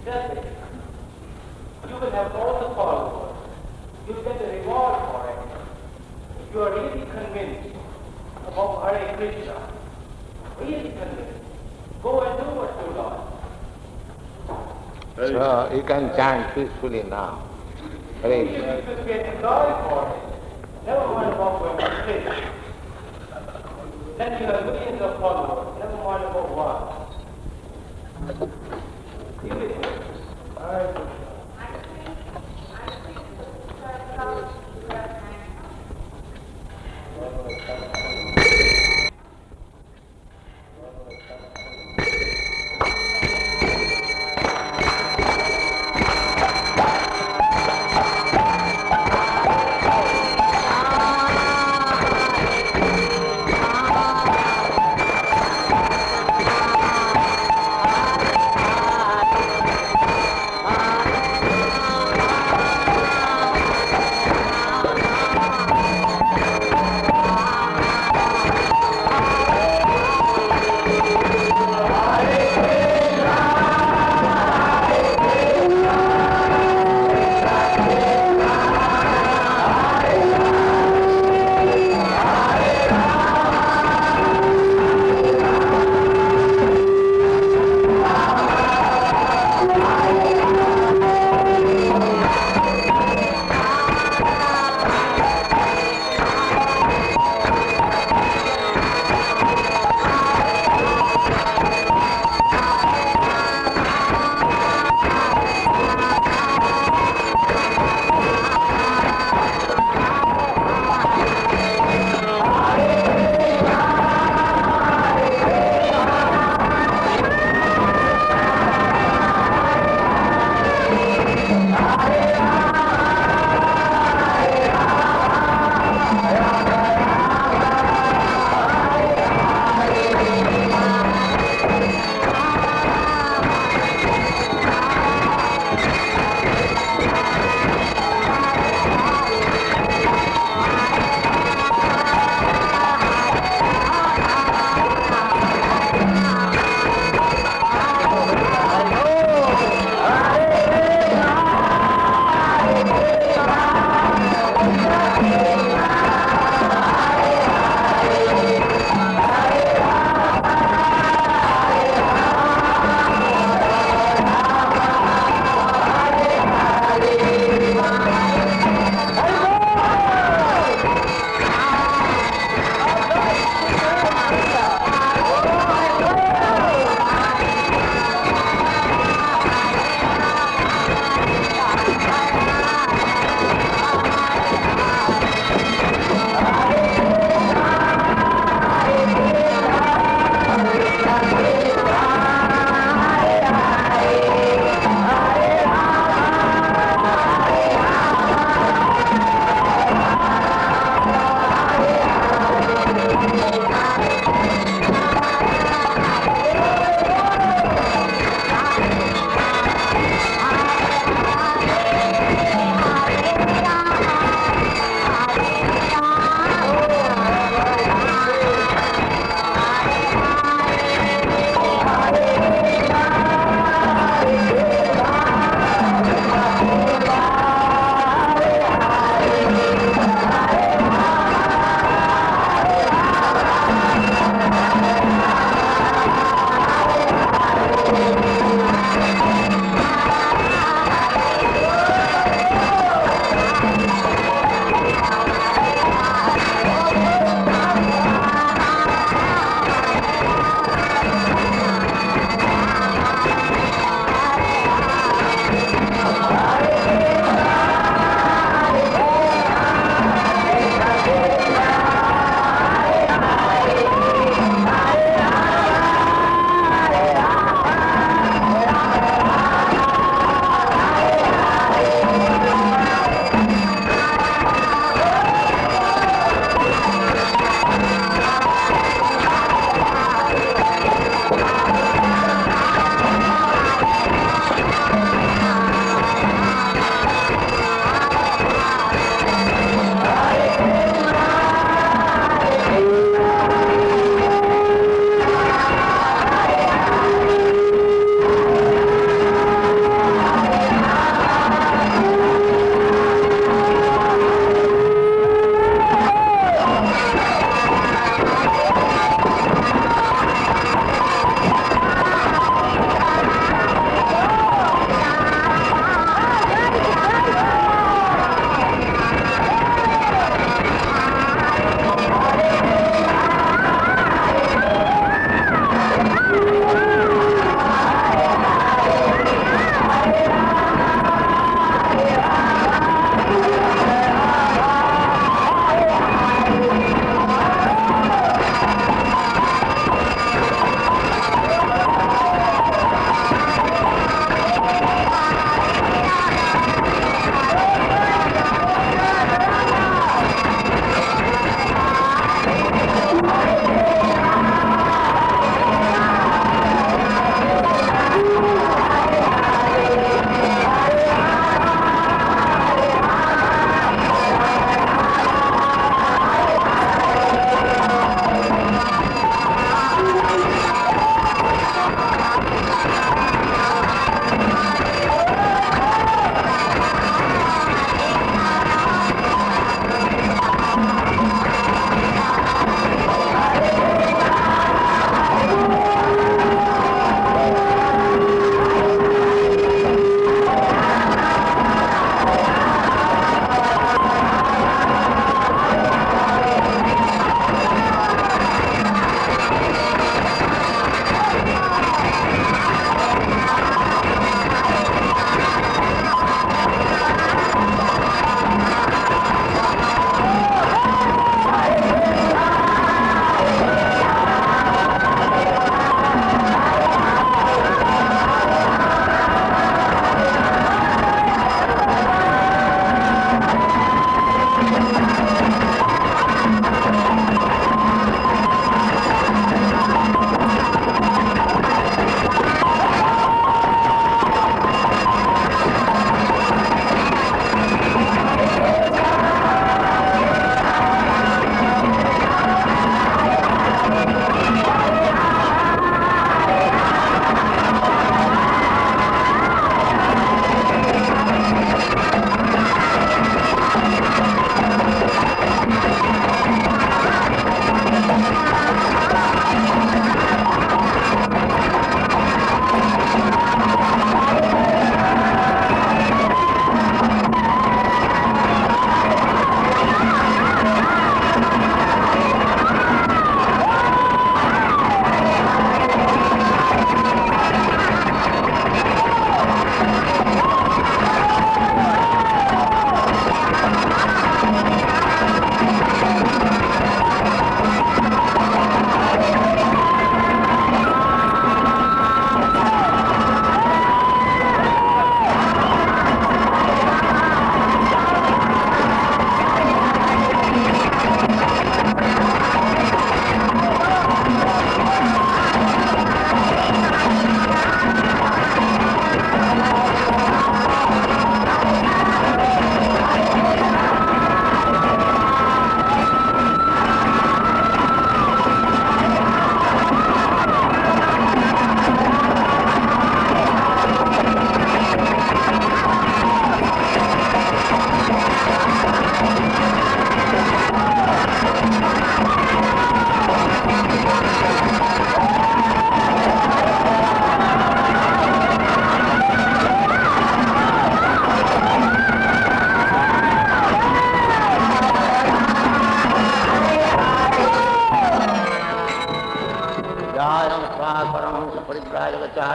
That's it. You will have all the followers. You get a reward for it. If you are really convinced about Hare Krishna, really convinced, go and do what you like. So you can chant peacefully now. Hare If Krishna. you get glory for it, never mind about going to prison. Then you have millions of followers, never mind about one. You listen. Hare Krishna.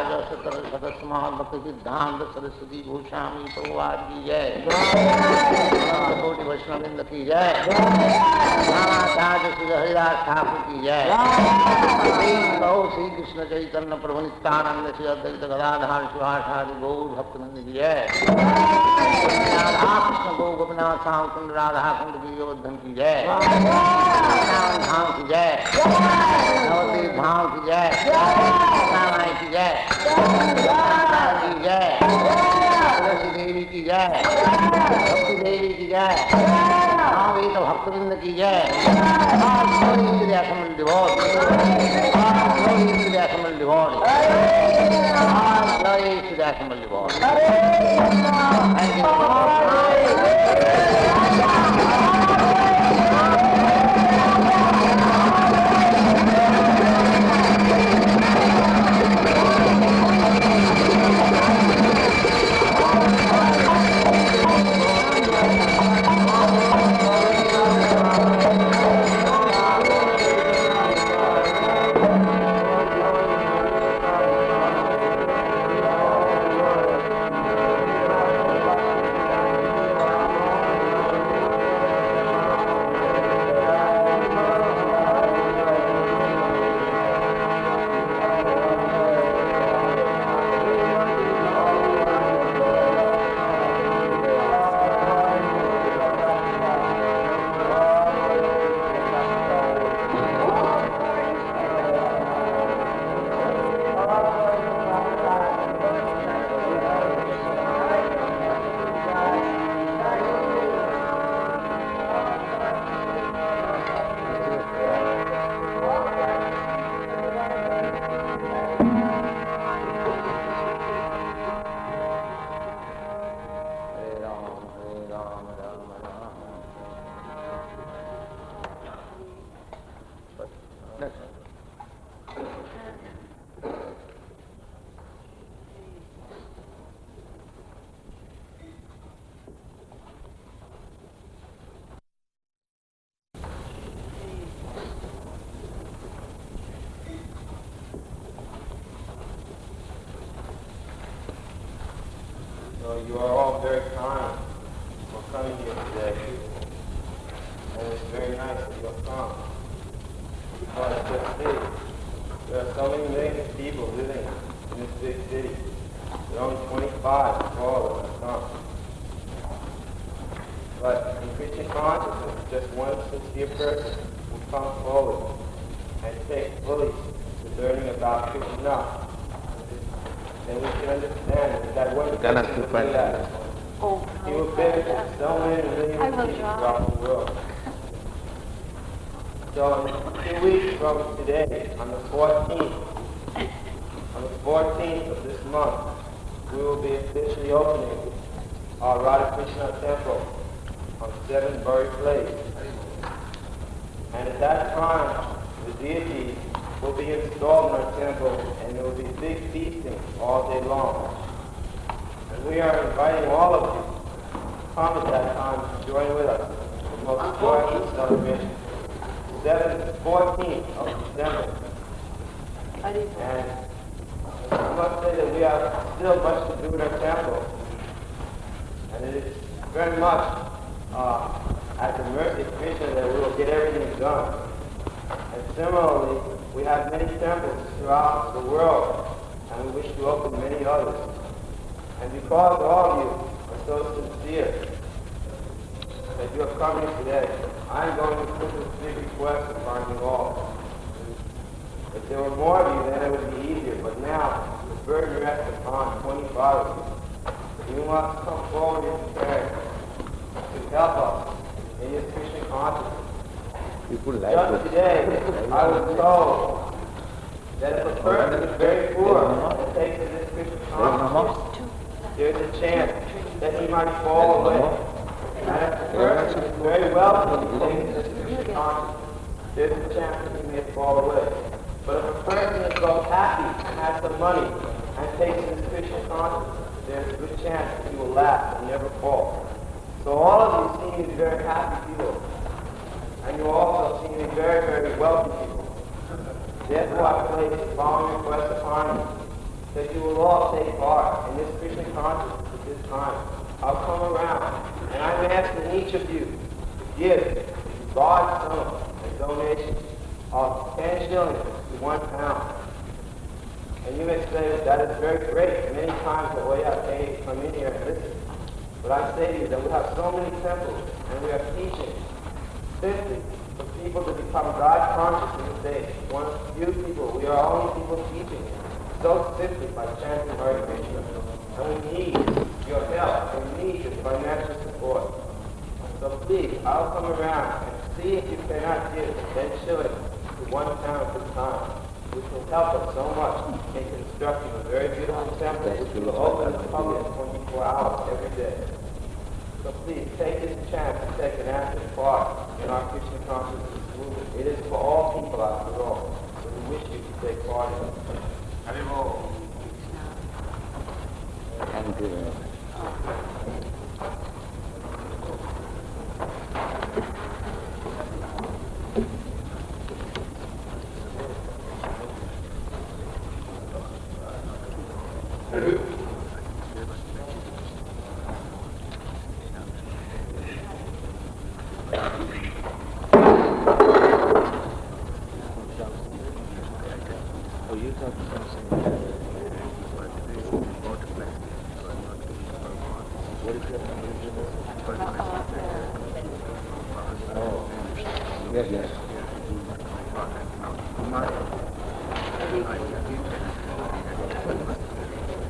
सतर सदस्यमान भक्त सिद्धांत सरस्वती गोस्वामी प्रभुपाद की जय, कोटि वैष्णववृंद की जय, रामाचार्य श्री हरिदास ठाकुर की जय, श्री कृष्ण चैतन्य प्रभु नित्यानंद श्री अद्वैत गदाधर शिवाचार्य गौर भक्तवृंद की जय, राधा कृष्ण गौ गोपीनाथ श्याम कुंड राधा कुंड की गोवर्धन की जय, धाम की जय, नवतीर्थ धाम की जय, माई की जय, की जय, तुलसी देवी की जय, भक्ति देवी की जय, वेद भक्तवृंद की जय, Kamal divorce, Kamal divorce, Kamal divorce. Thank you. You are all very kind for coming here today. And it's very nice that you have come. But just see, there are so many millions of people living in this big city. There are only 25 for all of them have come. But in Christian consciousness, just one sincere person will come forward and take fully to learning about Krishna. And we can understand that one person will do that. He will benefit so many millions of people throughout the world. So in 2 weeks from today, on the 14th of this month, we will be officially opening our Radha Krishna temple on 7 Bury Place. And at that time, the deities will be installed in our temple, and there will be big feasting all day long. And we are inviting all of you to come at that time to join with us in the most joyful celebration. 14th of December. And I must say that we have still much to do in our temple. And it is very much at the mercy of Krishna that we will get everything done. And similarly, we have many temples throughout the world, and we wish to open many others. And because all of you are so sincere that you have come here today, I'm going to put this big request upon you all. If there were more of you, then it would be easier. But now, the burden rests upon 25 of you. You must come forward and prepare to help us in this Christian consciousness. Just today, I was told that if a person is very poor and takes to this Christian consciousness, there's a chance that he might fall away. And if a person is very wealthy and takes to this Christian consciousness, there's a chance that he may fall away. But if a person is so happy and has some money and takes to this Christian consciousness, there's a good chance that he will last and never fall. So all of you seem to be very happy people. And you also seem to be very, very wealthy people. Therefore, I place the following request upon you. that you will all take part in this Krishna consciousness at this time. I'll come around, and I'm asking each of you to give large sums and donations of 10 shillings to 1 pound. And you may say that is very great. Many times the way I've paid to come in here and listen. But I say to you that we have so many temples, and we are teaching simply for people to become God conscious in this day. One few people, we are only people teaching so simply by chanting Hare Krishna. And we need your help. We need your financial support. So please, I'll come around and see if you cannot give 10 shillings to 1 pound at this time, which will help us so much in constructing a very beautiful temple which will open to the public 24 hours every day. So please, take this chance to take an active part in our Krishna consciousness movement. It is for all people after all. So we wish you to take part in it. Harimo. Thank you very much.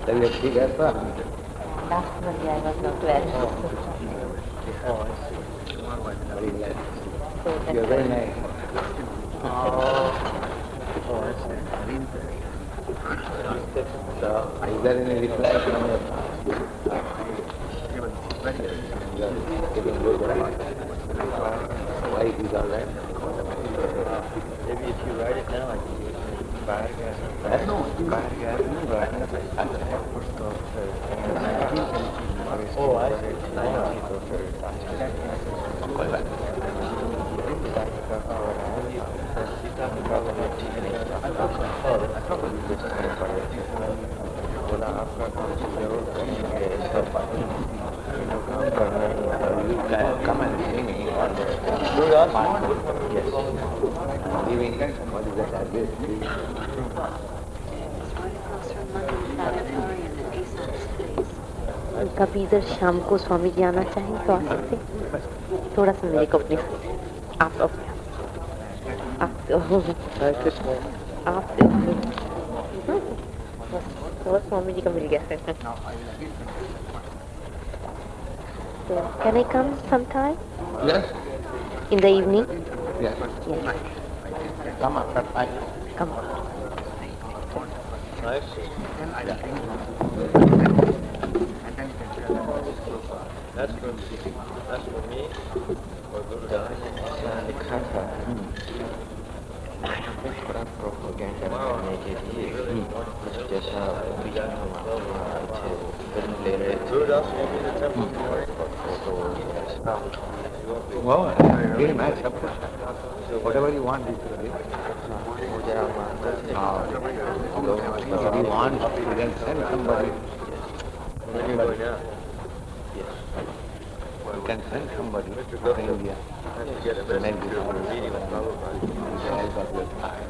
तबीयत ठीक है sir? Last बन जाएगा तो 12. Very glad. You're very nice. So, is there any reply from your getting good? Wife is all right? Maybe if you write it now, I can use it. Oh, I see. You can come and sing in on the yes. Giving what is that address, please? कभी इधर शाम को स्वामी जी आना चाहिए तो आ सकते. थोड़ा सा मेरे को अपने आप थोड़ा स्वामी जी का मिल गया है. So, can I come sometime? Yes. In the evening? Yes. Yes. Come after 5. Come. Nice. That's for me or Guru Das? Propaganda करने के लिए जैसा ले रहे थे Well, very nice, of course. Whatever you want, you can do. If you want, you can send somebody. You can send somebody from India. And then you can meeting with help of your time.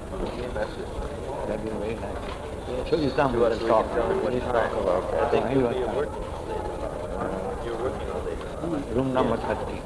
That is very nice. So you come to talk. What do you talk about? I think you're working all day. Room number 30.